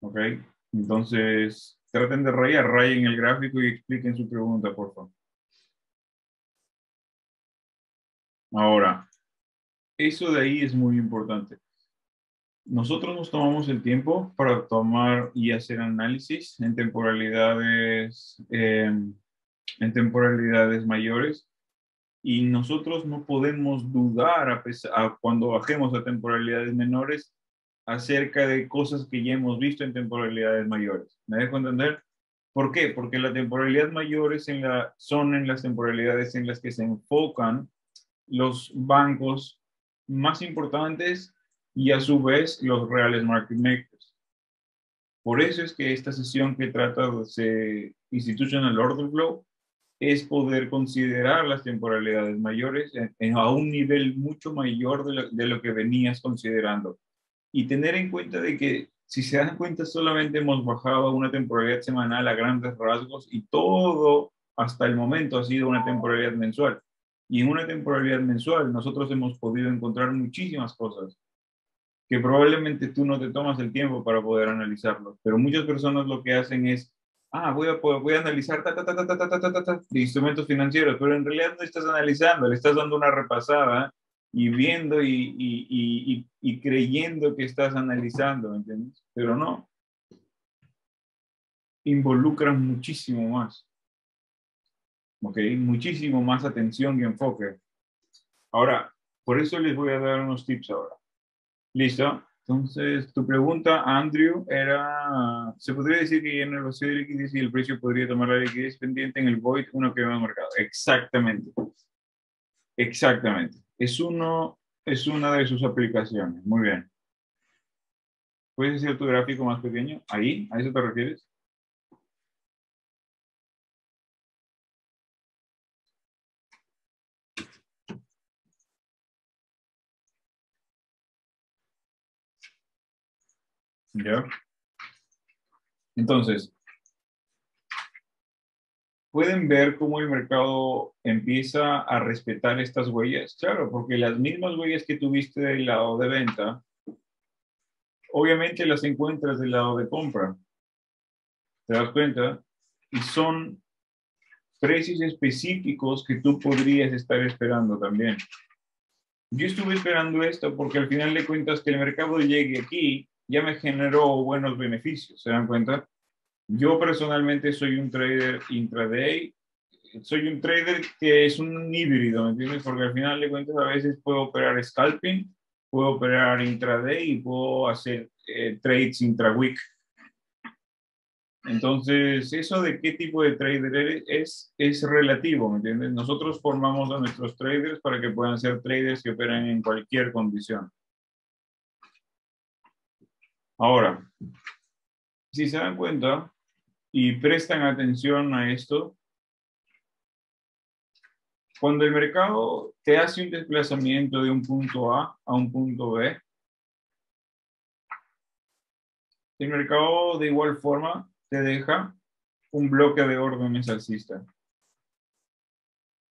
A: ¿ok? Entonces, traten de rayar, rayen el gráfico y expliquen su pregunta, por favor. Ahora, eso de ahí es muy importante. Nosotros nos tomamos el tiempo para tomar y hacer análisis en temporalidades mayores y nosotros no podemos dudar cuando bajemos a temporalidades menores acerca de cosas que ya hemos visto en temporalidades mayores. ¿Me dejo entender? ¿Por qué? Porque la temporalidad mayor son en las temporalidades en las que se enfocan los bancos más importantes y a su vez los reales market makers. Por eso es que esta sesión que trata de Institutional Order Flow es poder considerar las temporalidades mayores a un nivel mucho mayor de lo que venías considerando. Y tener en cuenta de que, si se dan cuenta, solamente hemos bajado a una temporalidad semanal a grandes rasgos y todo hasta el momento ha sido una temporalidad mensual. Y en una temporalidad mensual nosotros hemos podido encontrar muchísimas cosas que probablemente tú no te tomas el tiempo para poder analizarlo. Pero muchas personas lo que hacen es, voy a analizar de instrumentos financieros, pero en realidad no estás analizando, le estás dando una repasada y viendo y creyendo que estás analizando, ¿me entiendes? Pero no, involucran muchísimo más, ¿ok? Muchísimo más atención y enfoque. Ahora, por eso les voy a dar unos tips ahora. ¿Listo? Entonces, tu pregunta, Andrew, era, ¿se podría decir que en el vacío de liquidez y el precio podría tomar la liquidez pendiente en el void, uno que hemos marcado? Exactamente, exactamente. Es una de sus aplicaciones. Muy bien. ¿Puedes decir tu gráfico más pequeño? Ahí, ¿a eso te refieres? ¿Ya? Entonces, ¿pueden ver cómo el mercado empieza a respetar estas huellas? Claro, porque las mismas huellas que tuviste del lado de venta, obviamente las encuentras del lado de compra. ¿Te das cuenta? Y son precios específicos que tú podrías estar esperando también. Yo estuve esperando esto porque al final de cuentas que el mercado llegue aquí ya me generó buenos beneficios, ¿se dan cuenta? Yo personalmente soy un trader intraday, soy un trader que es un híbrido, ¿me entiendes? Porque al final de cuentas a veces puedo operar scalping, puedo operar intraday y puedo hacer trades intraweek. Entonces, eso de qué tipo de trader eres es relativo, ¿me entiendes? Nosotros formamos a nuestros traders para que puedan ser traders que operan en cualquier condición. Ahora, si se dan cuenta y prestan atención a esto, cuando el mercado te hace un desplazamiento de un punto A un punto B, el mercado de igual forma te deja un bloque de órdenes alcista.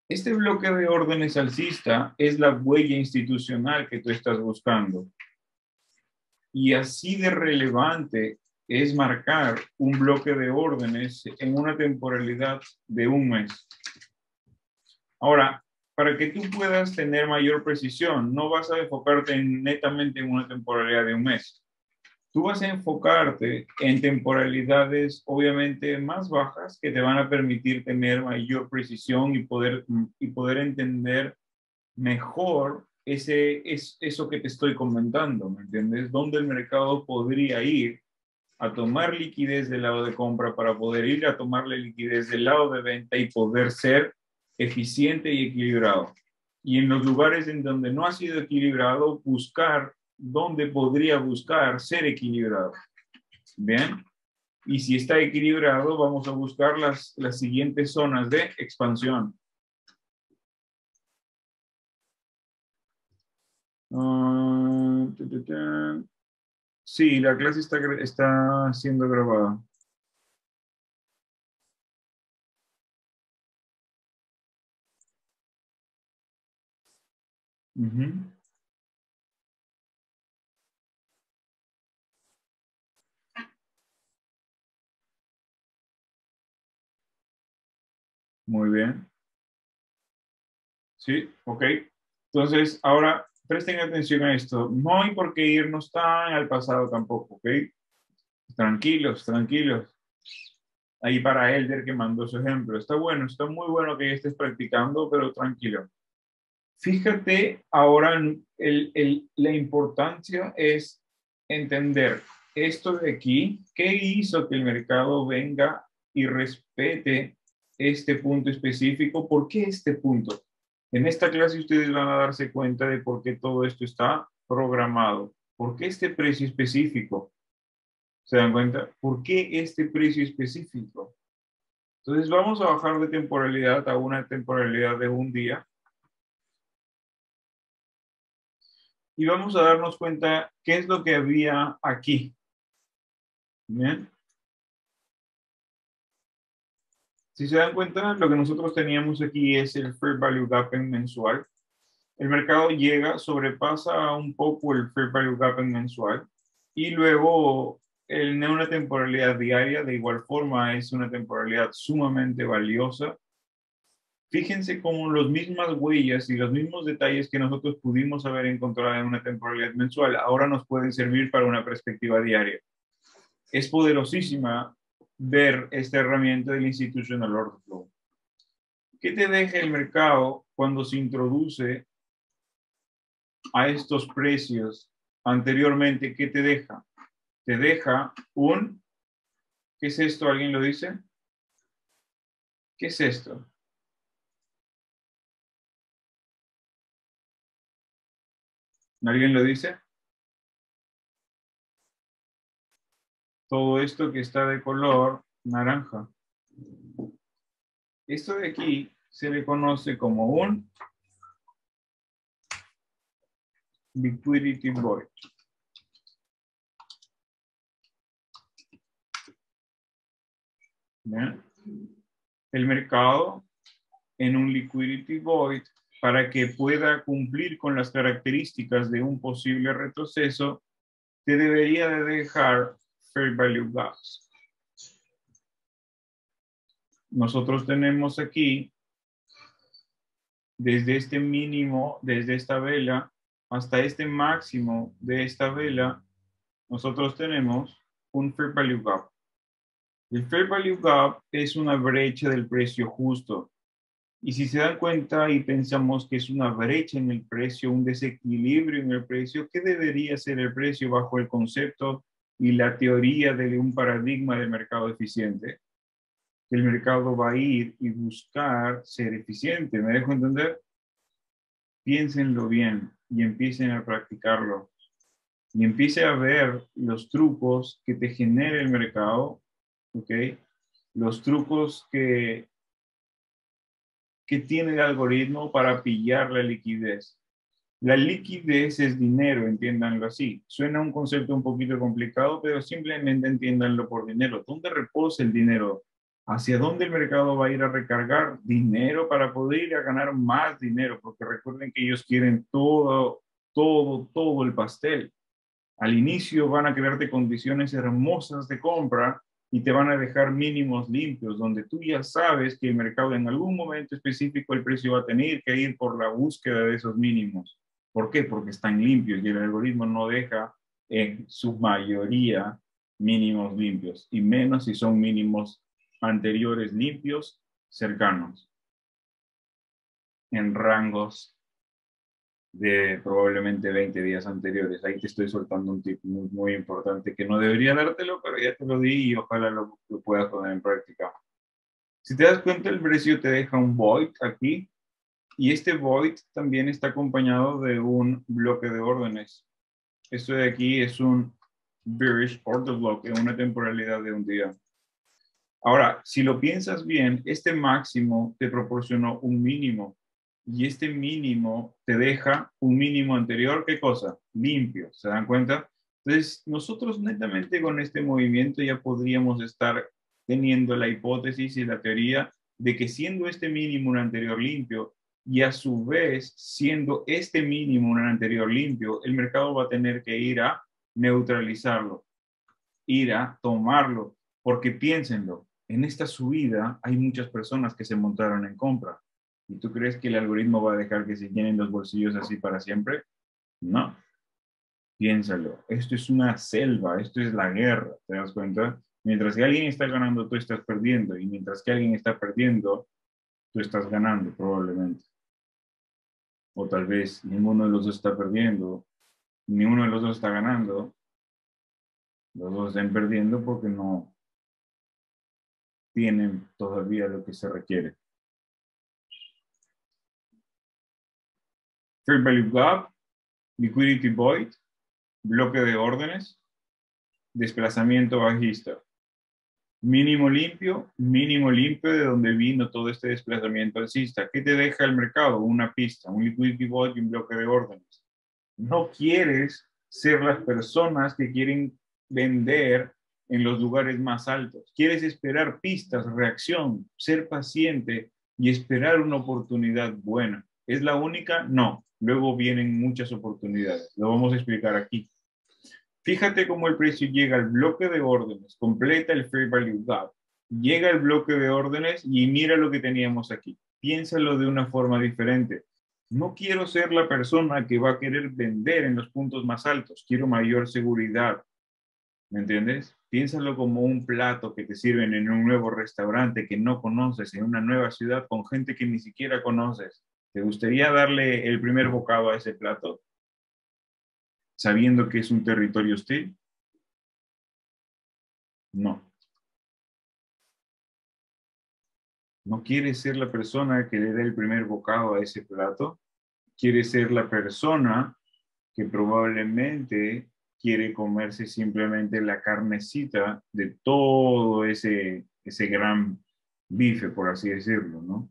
A: Este bloque de órdenes alcista es la huella institucional que tú estás buscando. Y así de relevante es marcar un bloque de órdenes en una temporalidad de un mes. Ahora, para que tú puedas tener mayor precisión, no vas a enfocarte netamente en una temporalidad de un mes. Tú vas a enfocarte en temporalidades obviamente más bajas que te van a permitir tener mayor precisión y poder entender mejor eso que te estoy comentando, ¿me entiendes? Dónde el mercado podría ir a tomar liquidez del lado de compra para poder ir a tomarle liquidez del lado de venta y poder ser eficiente y equilibrado. Y en los lugares en donde no ha sido equilibrado, buscar dónde podría buscar ser equilibrado. Bien. Y si está equilibrado, vamos a buscar las siguientes zonas de expansión. Sí, la clase está siendo grabada. Muy bien. Sí, ok. Entonces, ahora presten atención a esto. No hay por qué irnos tan al pasado tampoco, ¿ok? Tranquilos, tranquilos. Ahí para Elder que mandó su ejemplo. Está bueno, está muy bueno que ya estés practicando, pero tranquilo. Fíjate ahora la importancia es entender esto de aquí, qué hizo que el mercado venga y respete este punto específico, ¿por qué este punto? En esta clase ustedes van a darse cuenta de por qué todo esto está programado, por qué este precio específico, ¿se dan cuenta? ¿Por qué este precio específico? Entonces vamos a bajar de temporalidad a una temporalidad de un día y vamos a darnos cuenta qué es lo que había aquí. ¿Bien? Si se dan cuenta, lo que nosotros teníamos aquí es el Fair Value Gap en mensual. El mercado llega, sobrepasa un poco el Fair Value Gap en mensual y luego en una temporalidad diaria, de igual forma, es una temporalidad sumamente valiosa. Fíjense cómo las mismas huellas y los mismos detalles que nosotros pudimos haber encontrado en una temporalidad mensual ahora nos pueden servir para una perspectiva diaria. Es poderosísima ver esta herramienta del Institutional Order Flow. ¿Qué te deja el mercado cuando se introduce a estos precios anteriormente? ¿Qué te deja? Te deja ¿qué es esto? ¿Alguien lo dice? ¿Qué es esto? ¿Alguien lo dice? Todo esto que está de color naranja. Esto de aquí se le conoce como un liquidity void. ¿ya? El mercado en un liquidity void, para que pueda cumplir con las características de un posible retroceso, te debería de dejar fair value gaps. Nosotros tenemos aquí, desde este mínimo, desde esta vela, hasta este máximo de esta vela, nosotros tenemos un fair value gap. El fair value gap es una brecha del precio justo. Y si se dan cuenta y pensamos que es una brecha en el precio, un desequilibrio en el precio, ¿qué debería ser el precio bajo el concepto y la teoría de un paradigma de mercado eficiente? Que el mercado va a ir y buscar ser eficiente. ¿Me dejo entender? Piénsenlo bien y empiecen a practicarlo. Y empiece a ver los trucos que te genera el mercado, ¿ok? Los trucos que tiene el algoritmo para pillar la liquidez. La liquidez es dinero, entiéndanlo así. Suena un concepto un poquito complicado, pero simplemente entiéndanlo por dinero. ¿Dónde reposa el dinero? ¿Hacia dónde el mercado va a ir a recargar dinero para poder ir a ganar más dinero? Porque recuerden que ellos quieren todo el pastel. Al inicio van a crearte condiciones hermosas de compra y te van a dejar mínimos limpios, donde tú ya sabes que el mercado en algún momento específico el precio va a tener que ir por la búsqueda de esos mínimos. ¿Por qué? Porque están limpios y el algoritmo no deja en su mayoría mínimos limpios, y menos si son mínimos anteriores limpios cercanos en rangos de probablemente 20 días anteriores. Ahí te estoy soltando un tip muy importante que no debería dártelo, pero ya te lo di y ojalá lo puedas poner en práctica. Si te das cuenta, el precio te deja un void aquí, y este void también está acompañado de un bloque de órdenes. Esto de aquí es un bearish order block en una temporalidad de un día. Ahora, si lo piensas bien, este máximo te proporcionó un mínimo, y este mínimo te deja un mínimo anterior, ¿qué cosa? Limpio, ¿se dan cuenta? Entonces, nosotros netamente con este movimiento ya podríamos estar teniendo la hipótesis y la teoría de que siendo este mínimo un anterior limpio, y a su vez siendo este mínimo un anterior limpio, el mercado va a tener que ir a neutralizarlo, ir a tomarlo, porque piénsenlo, en esta subida hay muchas personas que se montaron en compra. ¿Y tú crees que el algoritmo va a dejar que se llenen los bolsillos así para siempre? No. Piénsalo. Esto es una selva, esto es la guerra, ¿te das cuenta? Mientras que alguien está ganando, tú estás perdiendo. Y mientras que alguien está perdiendo, tú estás ganando probablemente. O tal vez ninguno de los dos está perdiendo, ni uno de los dos está ganando. Los dos están perdiendo porque no tienen todavía lo que se requiere. Fair Value Gap, Liquidity Void, bloque de órdenes, desplazamiento bajista. Mínimo limpio de donde vino todo este desplazamiento alcista. ¿Qué te deja el mercado? Una pista, un liquidity void y un bloque de órdenes. No quieres ser las personas que quieren vender en los lugares más altos. Quieres esperar pistas, reacción, ser paciente y esperar una oportunidad buena. ¿Es la única? No. Luego vienen muchas oportunidades. Lo vamos a explicar aquí. Fíjate cómo el precio llega al bloque de órdenes, completa el Fair Value Gap, llega al bloque de órdenes y mira lo que teníamos aquí. Piénsalo de una forma diferente. No quiero ser la persona que va a querer vender en los puntos más altos, quiero mayor seguridad. ¿Me entiendes? Piénsalo como un plato que te sirven en un nuevo restaurante que no conoces, en una nueva ciudad con gente que ni siquiera conoces. ¿Te gustaría darle el primer bocado a ese plato, sabiendo que es un territorio hostil? No. No quiere ser la persona que le dé el primer bocado a ese plato, quiere ser la persona que probablemente quiere comerse simplemente la carnecita de todo ese gran bife, por así decirlo, ¿no?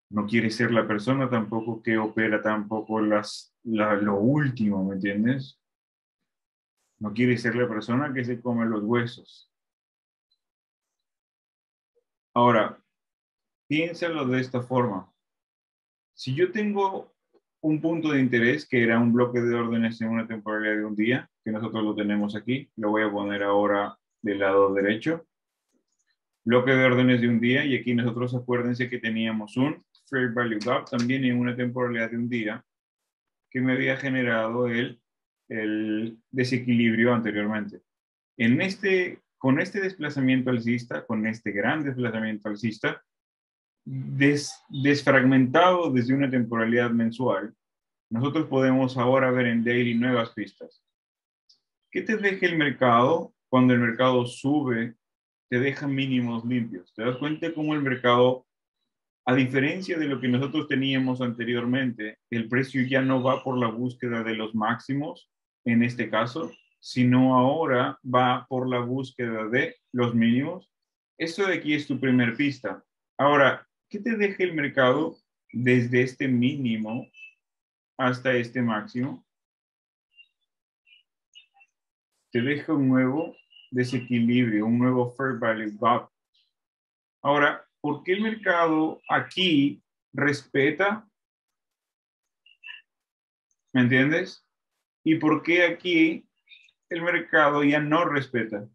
A: No quiere ser la persona tampoco que opera tampoco lo último, ¿me entiendes? No quiere ser la persona que se come los huesos. Ahora, piénsalo de esta forma. Si yo tengo un punto de interés que era un bloque de órdenes en una temporalidad de un día, que nosotros lo tenemos aquí, lo voy a poner ahora del lado derecho. Bloque de órdenes de un día, y aquí nosotros acuérdense que teníamos un Fair Value Gap también en una temporalidad de un día que me había generado el desequilibrio anteriormente. Con este desplazamiento alcista, con este gran desplazamiento alcista, desfragmentado desde una temporalidad mensual, nosotros podemos ahora ver en daily nuevas pistas. ¿Qué te deja el mercado cuando el mercado sube? Te deja mínimos limpios. ¿Te das cuenta cómo el mercado, a diferencia de lo que nosotros teníamos anteriormente, el precio ya no va por la búsqueda de los máximos, en este caso, sino ahora va por la búsqueda de los mínimos? Esto de aquí es tu primer pista. Ahora, ¿qué te deja el mercado desde este mínimo hasta este máximo? Te deja un nuevo desequilibrio, un nuevo fair value gap. Ahora, ¿por qué el mercado aquí respeta? ¿Me entiendes? ¿Y por qué aquí el mercado ya no respeta?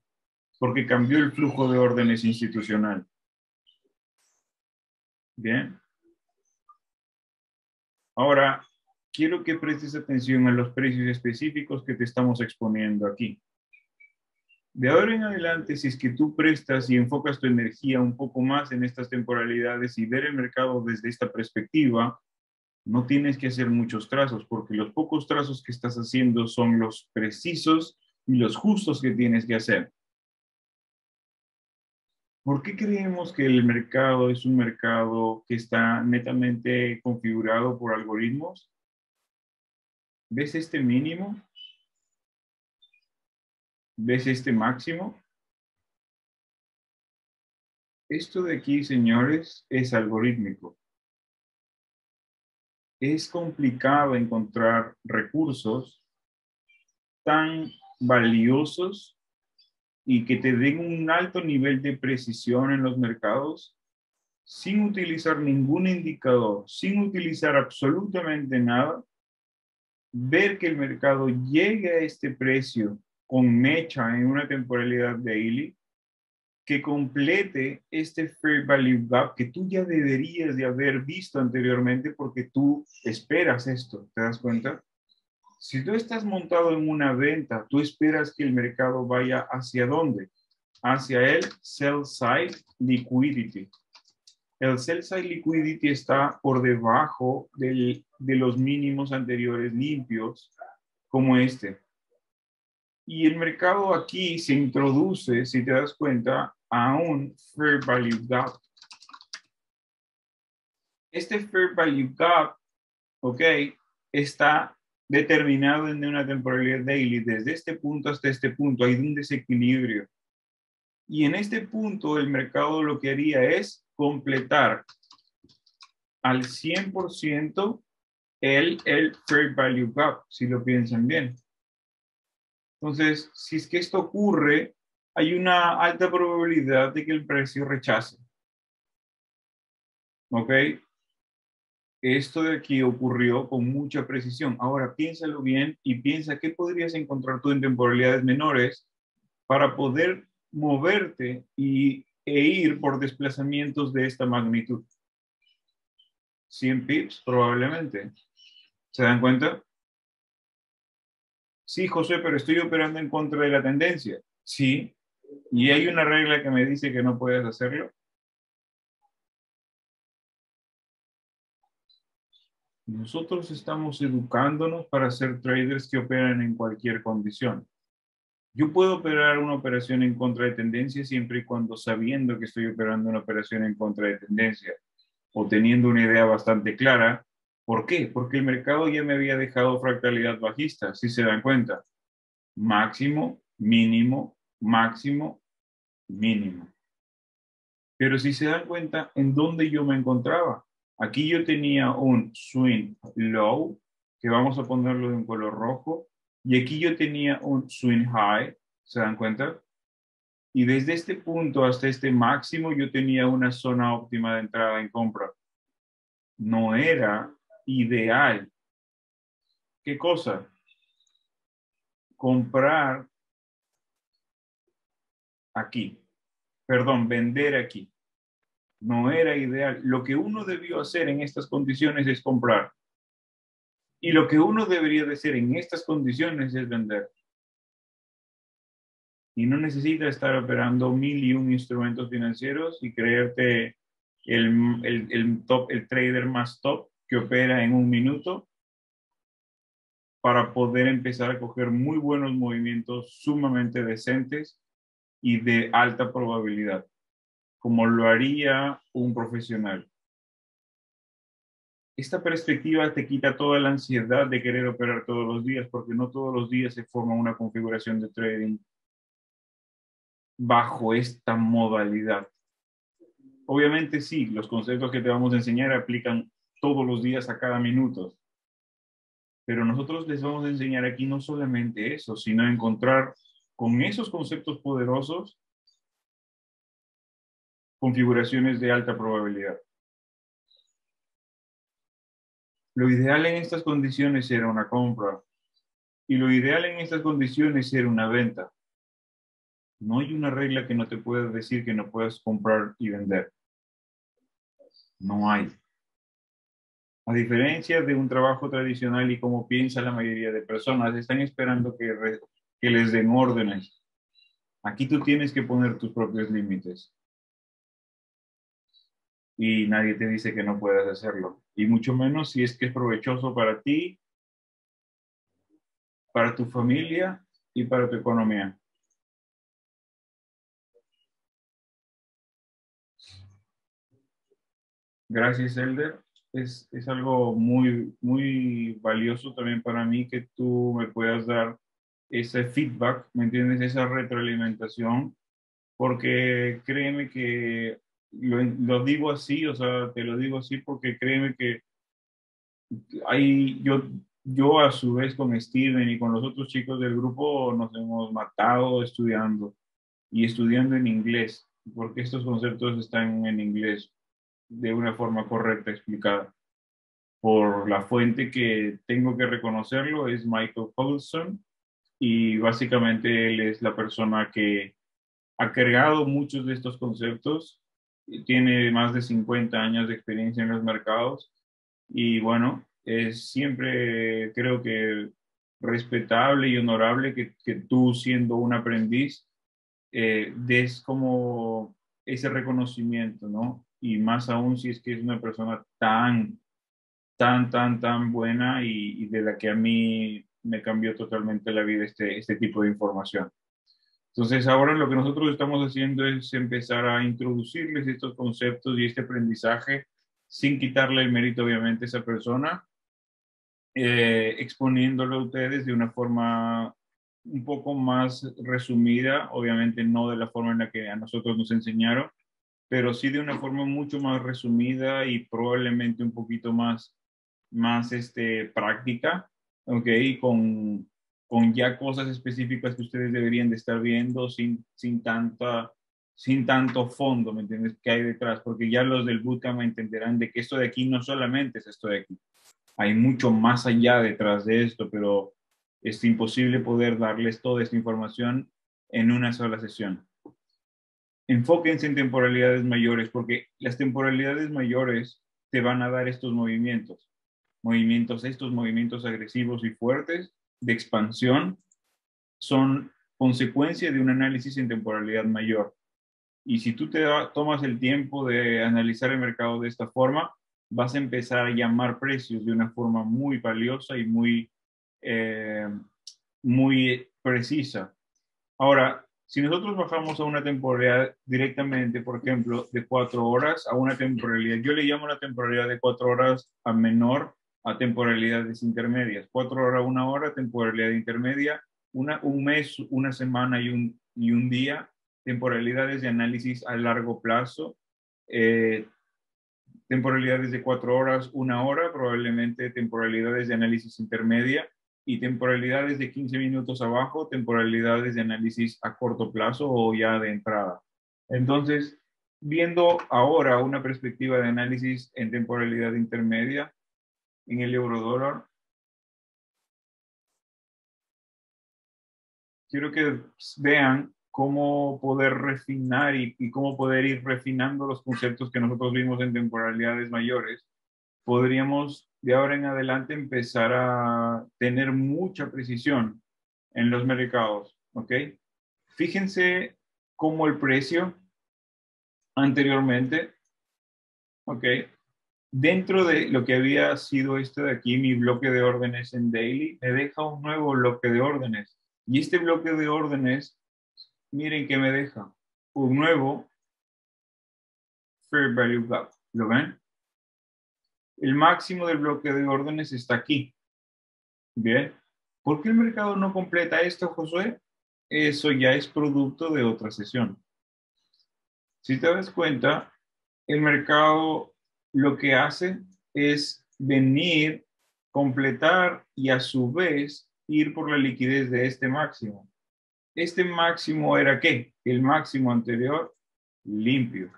A: Porque cambió el flujo de órdenes institucional. Bien. Ahora, quiero que prestes atención a los precios específicos que te estamos exponiendo aquí. De ahora en adelante, si es que tú prestas y enfocas tu energía un poco más en estas temporalidades y ver el mercado desde esta perspectiva, no tienes que hacer muchos trazos, porque los pocos trazos que estás haciendo son los precisos y los justos que tienes que hacer. ¿Por qué creemos que el mercado es un mercado que está netamente configurado por algoritmos? ¿Ves este mínimo? ¿Ves este máximo? Esto de aquí, señores, es algorítmico. Es complicado encontrar recursos tan valiosos y que te den un alto nivel de precisión en los mercados sin utilizar ningún indicador, sin utilizar absolutamente nada, ver que el mercado llegue a este precio con mecha en una temporalidad daily, que complete este Fair Value Gap que tú ya deberías de haber visto anteriormente porque tú esperas esto, ¿te das cuenta? Si tú estás montado en una venta, tú esperas que el mercado vaya hacia dónde? Hacia el sell side liquidity. El sell side liquidity está por debajo de los mínimos anteriores limpios, como este. Y el mercado aquí se introduce, si te das cuenta, a un Fair Value Gap. Este Fair Value Gap, ok, está determinado en una temporalidad daily. Desde este punto hasta este punto hay un desequilibrio. Y en este punto el mercado lo que haría es completar al 100% el Fair Value Gap, si lo piensan bien. Entonces, si es que esto ocurre, hay una alta probabilidad de que el precio rechace. ¿Ok? Esto de aquí ocurrió con mucha precisión. Ahora piénsalo bien y piensa qué podrías encontrar tú en temporalidades menores para poder moverte e ir por desplazamientos de esta magnitud. 100 pips probablemente. ¿Se dan cuenta? Sí, José, pero estoy operando en contra de la tendencia. Sí. ¿Y hay una regla que me dice que no puedes hacerlo? Nosotros estamos educándonos para ser traders que operan en cualquier condición. Yo puedo operar una operación en contra de tendencia siempre y cuando sabiendo que estoy operando una operación en contra de tendencia o teniendo una idea bastante clara. ¿Por qué? Porque el mercado ya me había dejado fractalidad bajista, si se dan cuenta. Máximo, mínimo, máximo, mínimo. Pero si se dan cuenta, ¿en dónde yo me encontraba? Aquí yo tenía un swing low, que vamos a ponerlo en color rojo, y aquí yo tenía un swing high, ¿se dan cuenta? Y desde este punto hasta este máximo yo tenía una zona óptima de entrada en compra. No era ideal. ¿Qué cosa? Comprar aquí. Perdón, vender aquí. No era ideal. Lo que uno debió hacer en estas condiciones es comprar. Y lo que uno debería de hacer en estas condiciones es vender. Y no necesita estar operando mil y un instrumentos financieros y creerte el trader más top que opera en un minuto para poder empezar a coger muy buenos movimientos sumamente decentes y de alta probabilidad, como lo haría un profesional. Esta perspectiva te quita toda la ansiedad de querer operar todos los días, porque no todos los días se forma una configuración de trading bajo esta modalidad. Obviamente sí, los conceptos que te vamos a enseñar aplican todos los días a cada minuto, pero nosotros les vamos a enseñar aquí no solamente eso, sino encontrar con esos conceptos poderosos configuraciones de alta probabilidad. Lo ideal en estas condiciones era una compra y lo ideal en estas condiciones era una venta. No hay una regla que no te pueda decir que no puedas comprar y vender. No hay. A diferencia de un trabajo tradicional y como piensa la mayoría de personas, están esperando que les den órdenes. Aquí tú tienes que poner tus propios límites y nadie te dice que no puedas hacerlo. Y mucho menos si es que es provechoso para ti, para tu familia y para tu economía. Gracias, Elder. Es algo muy, muy valioso también para mí que tú me puedas dar ese feedback, ¿me entiendes? Esa retroalimentación, porque créeme que lo digo así, o sea, te lo digo así porque créeme que hay, yo a su vez con Steven y con los otros chicos del grupo nos hemos matado estudiando y estudiando en inglés, porque estos conceptos están en inglés de una forma correcta explicada. Por la fuente que tengo que reconocerlo es Michael Paulson y básicamente él es la persona que ha creado muchos de estos conceptos, tiene más de 50 años de experiencia en los mercados y bueno, es siempre creo que respetable y honorable que tú siendo un aprendiz des como ese reconocimiento, ¿no? Y más aún si es que es una persona tan buena y de la que a mí me cambió totalmente la vida este tipo de información. Entonces, ahora lo que nosotros estamos haciendo es empezar a introducirles estos conceptos y este aprendizaje sin quitarle el mérito, obviamente, a esa persona, exponiéndolo a ustedes de una forma un poco más resumida, obviamente no de la forma en la que a nosotros nos enseñaron, pero sí de una forma mucho más resumida y probablemente un poquito más práctica, ¿ok? Con ya cosas específicas que ustedes deberían de estar viendo sin tanto fondo, ¿me entiendes? Que hay detrás, porque ya los del bootcamp entenderán de que esto de aquí no solamente es esto de aquí, hay mucho más allá detrás de esto, pero es imposible poder darles toda esta información en una sola sesión. Enfóquense en temporalidades mayores, porque las temporalidades mayores te van a dar estos estos movimientos agresivos y fuertes de expansión son consecuencia de un análisis en temporalidad mayor. Y si tú tomas el tiempo de analizar el mercado de esta forma, vas a empezar a llamar precios de una forma muy valiosa y eh, muy precisa. Ahora, si nosotros bajamos a una temporalidad directamente, por ejemplo, de 4 horas a una temporalidad, yo le llamo la temporalidad de 4 horas a menor a temporalidades intermedias. 4 horas a una hora, temporalidad intermedia, un mes, una semana y un día, temporalidades de análisis a largo plazo, eh, temporalidades de 4 horas, una hora, probablemente temporalidades de análisis intermedia y temporalidades de 15 minutos abajo, temporalidades de análisis a corto plazo o ya de entrada. Entonces, viendo ahora una perspectiva de análisis en temporalidad intermedia en el eurodólar, quiero que vean cómo poder refinar y cómo poder ir refinando los conceptos que nosotros vimos en temporalidades mayores. Podríamos de ahora en adelante empezar a tener mucha precisión en los mercados, ¿ok? Fíjense cómo el precio anteriormente, ¿ok? Dentro de lo que había sido este de aquí, mi bloque de órdenes en daily, me deja un nuevo bloque de órdenes. Y este bloque de órdenes, miren que me deja un nuevo Fair Value Gap. ¿Lo ven? El máximo del bloque de órdenes está aquí. Bien. ¿Por qué el mercado no completa esto, Josué? Eso ya es producto de otra sesión. Si te das cuenta, el mercado lo que hace es venir, completar y a su vez ir por la liquidez de este máximo. Este máximo era ¿qué? El máximo anterior limpio.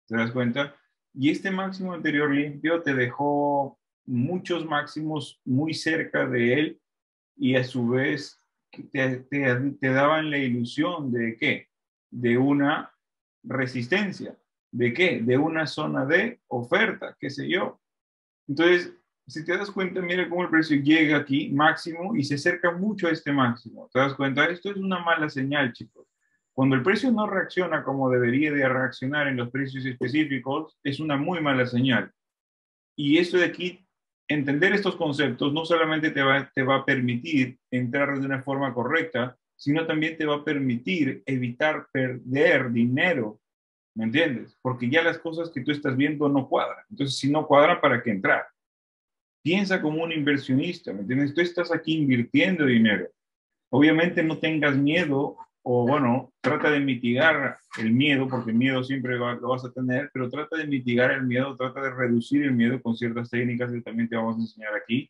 A: ¿Te das cuenta? Y este máximo anterior limpio te dejó muchos máximos muy cerca de él y a su vez te daban la ilusión de ¿qué? De una resistencia. ¿De qué? De una zona de oferta, qué sé yo. Entonces, si te das cuenta, mira cómo el precio llega aquí máximo y se acerca mucho a este máximo. ¿Te das cuenta? Esto es una mala señal, chicos. Cuando el precio no reacciona como debería de reaccionar en los precios específicos, es una muy mala señal. Y esto de aquí, entender estos conceptos no solamente te va a permitir entrar de una forma correcta, sino también te va a permitir evitar perder dinero. ¿Me entiendes? Porque ya las cosas que tú estás viendo no cuadran. Entonces, si no cuadran, ¿para qué entrar? Piensa como un inversionista, ¿me entiendes? Tú estás aquí invirtiendo dinero. Obviamente no tengas miedo o bueno, trata de mitigar el miedo, porque el miedo siempre lo vas a tener, pero trata de mitigar el miedo, trata de reducir el miedo con ciertas técnicas que también te vamos a enseñar aquí.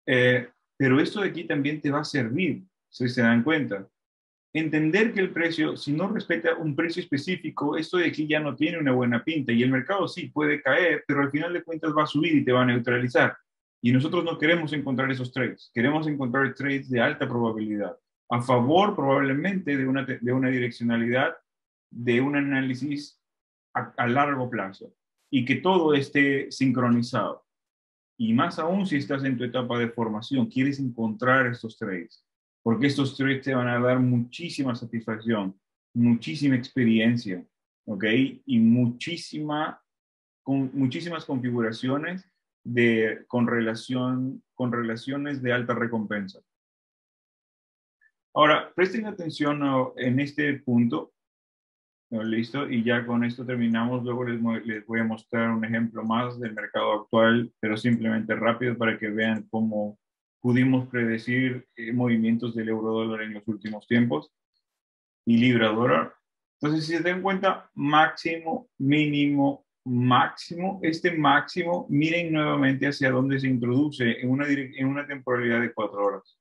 A: Pero esto de aquí también te va a servir, si se dan cuenta. Entender que el precio, si no respeta un precio específico, esto de aquí ya no tiene una buena pinta y el mercado sí puede caer, pero al final de cuentas va a subir y te va a neutralizar. Y nosotros no queremos encontrar esos trades, queremos encontrar trades de alta probabilidad, a favor probablemente de una direccionalidad, de un análisis a largo plazo y que todo esté sincronizado. Y más aún si estás en tu etapa de formación, quieres encontrar estos trades, porque estos trades te van a dar muchísima satisfacción, muchísima experiencia, ¿ok? Y muchísimas configuraciones con relaciones de alta recompensa. Ahora, presten atención en este punto. Listo, y ya con esto terminamos. Luego les voy a mostrar un ejemplo más del mercado actual, pero simplemente rápido para que vean cómo pudimos predecir movimientos del euro dólar en los últimos tiempos y libra dólar. Entonces, si se dan cuenta, máximo, mínimo, máximo, este máximo, miren nuevamente hacia dónde se introduce en una temporalidad de 4 horas.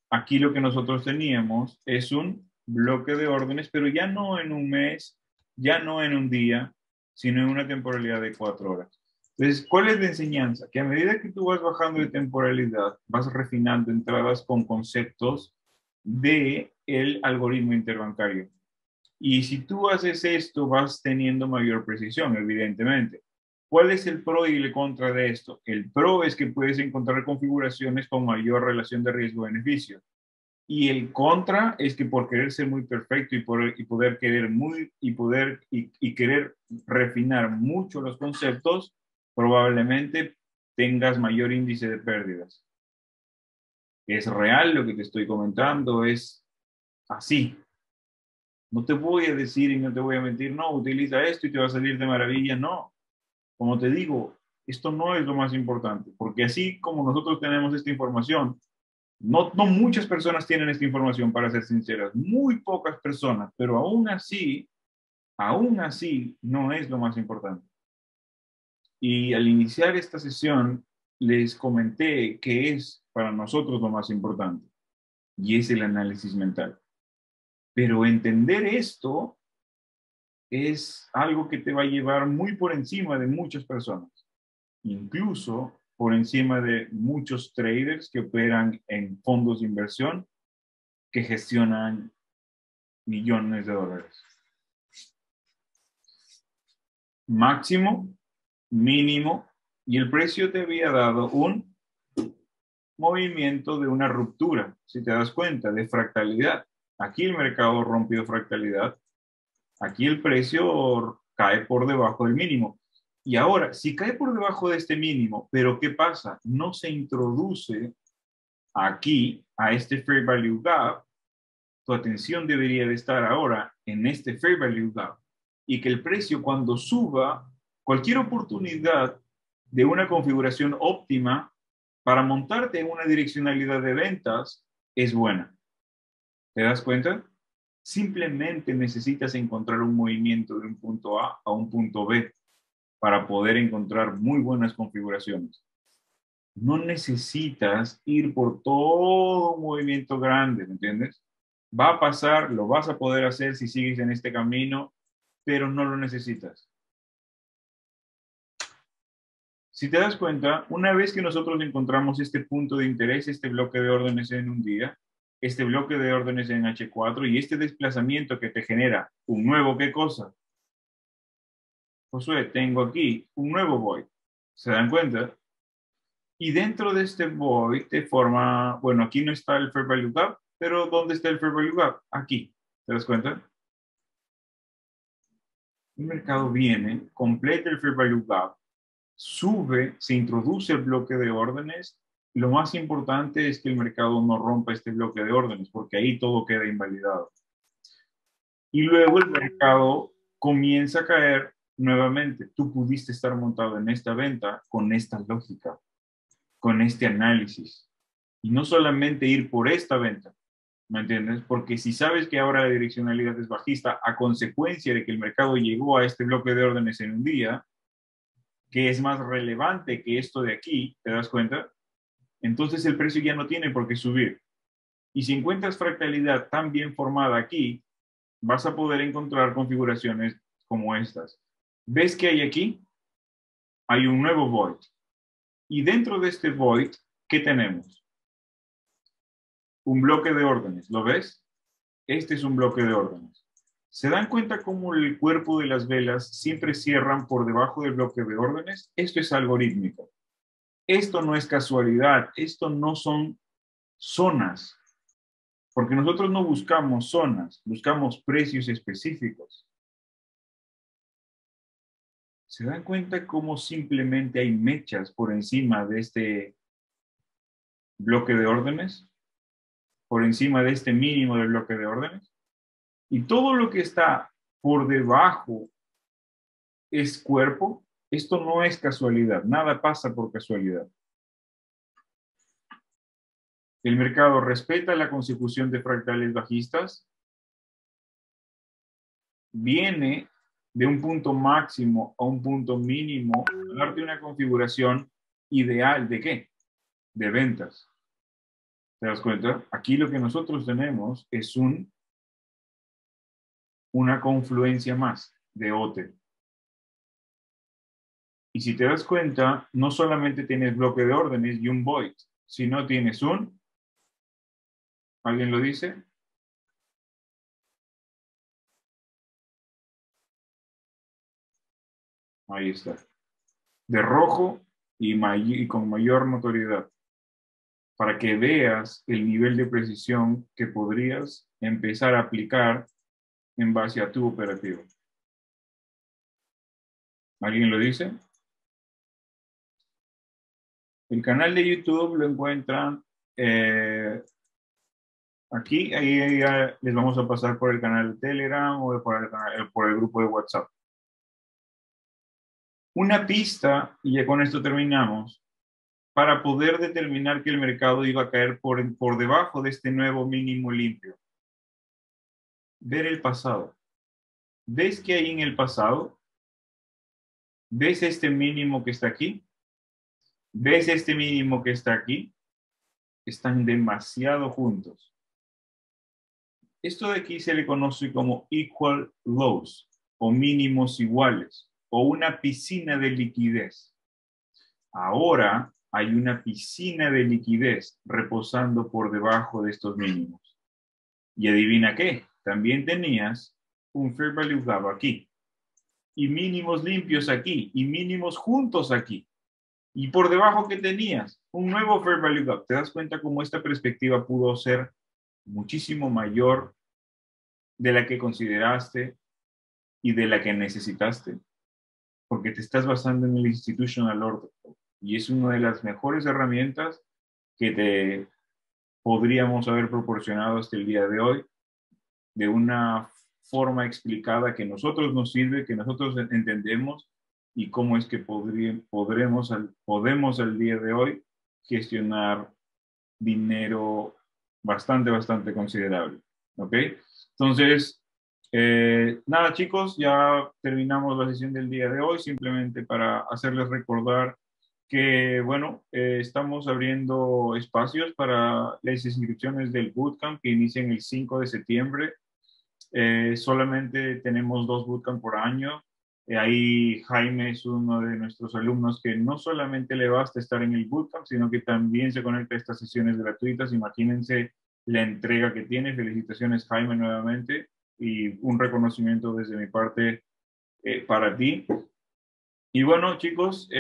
A: Aquí lo que nosotros teníamos es un bloque de órdenes, pero ya no en un mes, ya no en un día, sino en una temporalidad de 4 horas. Entonces, ¿cuál es la enseñanza? Que a medida que tú vas bajando de temporalidad, vas refinando entradas con conceptos de el algoritmo interbancario. Y si tú haces esto, vas teniendo mayor precisión, evidentemente. ¿Cuál es el pro y el contra de esto? El pro es que puedes encontrar configuraciones con mayor relación de riesgo-beneficio. Y el contra es que por querer ser muy perfecto y poder querer y querer refinar mucho los conceptos, probablemente tengas mayor índice de pérdidas. Es real lo que te estoy comentando, es así. No te voy a decir y no te voy a mentir, no, utiliza esto y te va a salir de maravilla, no. Como te digo, esto no es lo más importante, porque así como nosotros tenemos esta información, no muchas personas tienen esta información, para ser sinceras, muy pocas personas, pero aún así, no es lo más importante. Y al iniciar esta sesión, les comenté que es para nosotros lo más importante, y es el análisis mental. Pero entender esto es algo que te va a llevar muy por encima de muchas personas, incluso por encima de muchos traders que operan en fondos de inversión que gestionan millones de dólares. Máximo, mínimo, y el precio te había dado un movimiento de una ruptura, si te das cuenta, de fractalidad. Aquí el mercado rompió fractalidad, aquí el precio cae por debajo del mínimo. Y ahora, si cae por debajo de este mínimo, pero ¿qué pasa? No se introduce aquí a este Fair Value Gap. Tu atención debería de estar ahora en este Fair Value Gap y que el precio cuando suba, cualquier oportunidad de una configuración óptima para montarte en una direccionalidad de ventas es buena. ¿Te das cuenta? Simplemente necesitas encontrar un movimiento de un punto A a un punto B para poder encontrar muy buenas configuraciones. No necesitas ir por todo un movimiento grande, ¿me entiendes? Va a pasar, lo vas a poder hacer si sigues en este camino, pero no lo necesitas. Si te das cuenta, una vez que nosotros encontramos este punto de interés, este bloque de órdenes en un día, este bloque de órdenes en H4 y este desplazamiento que te genera un nuevo, ¿qué cosa? Josué, tengo aquí un nuevo void. ¿Se dan cuenta? Y dentro de este void te forma, bueno, aquí no está el Fair Value Gap, pero ¿dónde está el Fair Value Gap? Aquí. ¿Te das cuenta? El mercado viene, completa el Fair Value Gap, sube, se introduce el bloque de órdenes. Lo más importante es que el mercado no rompa este bloque de órdenes, porque ahí todo queda invalidado. Y luego el mercado comienza a caer nuevamente. Tú pudiste estar montado en esta venta con esta lógica, con este análisis. Y no solamente ir por esta venta, ¿me entiendes? Porque si sabes que ahora la direccionalidad es bajista a consecuencia de que el mercado llegó a este bloque de órdenes en un día, que es más relevante que esto de aquí, ¿te das cuenta? Entonces el precio ya no tiene por qué subir. Y si encuentras fractalidad tan bien formada aquí, vas a poder encontrar configuraciones como estas. ¿Ves que hay aquí? Hay un nuevo void. Y dentro de este void, ¿qué tenemos? Un bloque de órdenes. ¿Lo ves? Este es un bloque de órdenes. ¿Se dan cuenta cómo el cuerpo de las velas siempre cierran por debajo del bloque de órdenes? Esto es algorítmico. Esto no es casualidad. Esto no son zonas. Porque nosotros no buscamos zonas, buscamos precios específicos. ¿Se dan cuenta cómo simplemente hay mechas por encima de este bloque de órdenes? Por encima de este mínimo del bloque de órdenes. Y todo lo que está por debajo es cuerpo. Esto no es casualidad, nada pasa por casualidad. El mercado respeta la consecución de fractales bajistas, viene de un punto máximo a un punto mínimo, a darte una configuración ideal de ¿qué? De ventas. ¿Te das cuenta? Aquí lo que nosotros tenemos es una confluencia más de OTE. Y si te das cuenta, no solamente tienes bloque de órdenes y un void, sino tienes ¿alguien lo dice? Ahí está. De rojo y con mayor notoriedad, para que veas el nivel de precisión que podrías empezar a aplicar en base a tu operativo. ¿Alguien lo dice? El canal de YouTube lo encuentran aquí, ahí ya les vamos a pasar por el canal de Telegram o por el grupo de WhatsApp. Una pista, y ya con esto terminamos, para poder determinar que el mercado iba a caer por debajo de este nuevo mínimo limpio. Ver el pasado. ¿Ves que hay en el pasado? ¿Ves este mínimo que está aquí? ¿Ves este mínimo que está aquí? Están demasiado juntos. Esto de aquí se le conoce como equal lows o mínimos iguales o una piscina de liquidez. Ahora hay una piscina de liquidez reposando por debajo de estos mínimos. Y adivina qué, también tenías un fair value gap aquí y mínimos limpios aquí y mínimos juntos aquí. Y por debajo que tenías un nuevo fair value gap. ¿Te das cuenta cómo esta perspectiva pudo ser muchísimo mayor de la que consideraste y de la que necesitaste? Porque te estás basando en el institutional order y es una de las mejores herramientas que te podríamos haber proporcionado hasta el día de hoy de una forma explicada que nosotros nos sirve, que nosotros entendemos y cómo es que podemos al día de hoy gestionar dinero bastante considerable. ¿Ok? Entonces, nada chicos, ya terminamos la sesión del día de hoy, simplemente para hacerles recordar que, bueno, estamos abriendo espacios para las inscripciones del bootcamp que inician el 5 de septiembre. Solamente tenemos 2 bootcamp por año. Ahí Jaime es uno de nuestros alumnos que no solamente le basta estar en el bootcamp, sino que también se conecta a estas sesiones gratuitas. Imagínense la entrega que tiene. Felicitaciones Jaime nuevamente y un reconocimiento desde mi parte para ti. Y bueno chicos,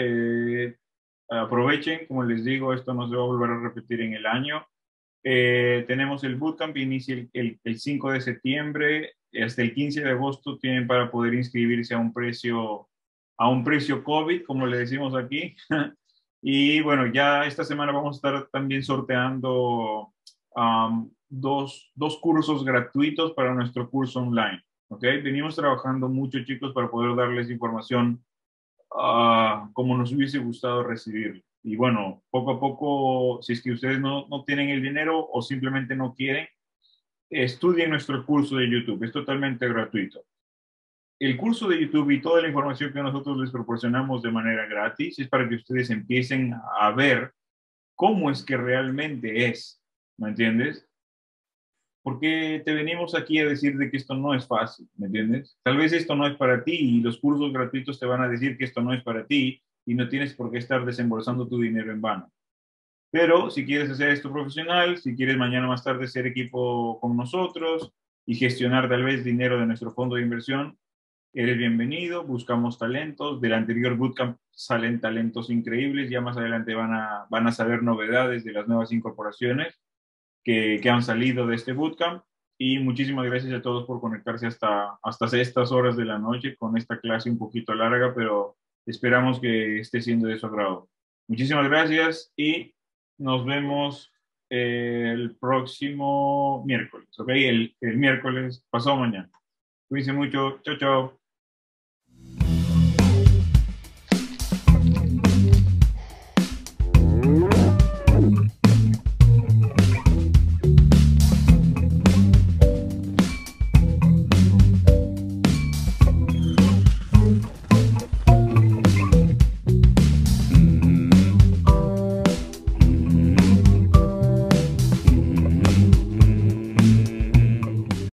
A: aprovechen, como les digo, esto no se va a volver a repetir en el año. Tenemos el bootcamp, inicia el 5 de septiembre, hasta el 15 de agosto tienen para poder inscribirse a un precio COVID, como le decimos aquí. Y bueno, ya esta semana vamos a estar también sorteando dos cursos gratuitos para nuestro curso online. ¿Ok? Venimos trabajando mucho, chicos, para poder darles información como nos hubiese gustado recibir. Y bueno, poco a poco, si es que ustedes no tienen el dinero o simplemente no quieren, estudien nuestro curso de YouTube, es totalmente gratuito. El curso de YouTube y toda la información que nosotros les proporcionamos de manera gratis es para que ustedes empiecen a ver cómo es que realmente es, ¿me entiendes? Porque te venimos aquí a decir de que esto no es fácil, ¿me entiendes? Tal vez esto no es para ti y los cursos gratuitos te van a decir que esto no es para ti y no tienes por qué estar desembolsando tu dinero en vano. Pero si quieres hacer esto profesional, si quieres mañana más tarde ser equipo con nosotros y gestionar tal vez dinero de nuestro fondo de inversión, eres bienvenido. Buscamos talentos. Del anterior bootcamp salen talentos increíbles. Ya más adelante van a saber novedades de las nuevas incorporaciones que han salido de este bootcamp. Y muchísimas gracias a todos por conectarse hasta estas horas de la noche con esta clase un poquito larga, pero esperamos que esté siendo de su agrado. Muchísimas gracias y nos vemos el próximo miércoles, ¿ok? El miércoles pasado mañana. Cuídense mucho. Chao, chao.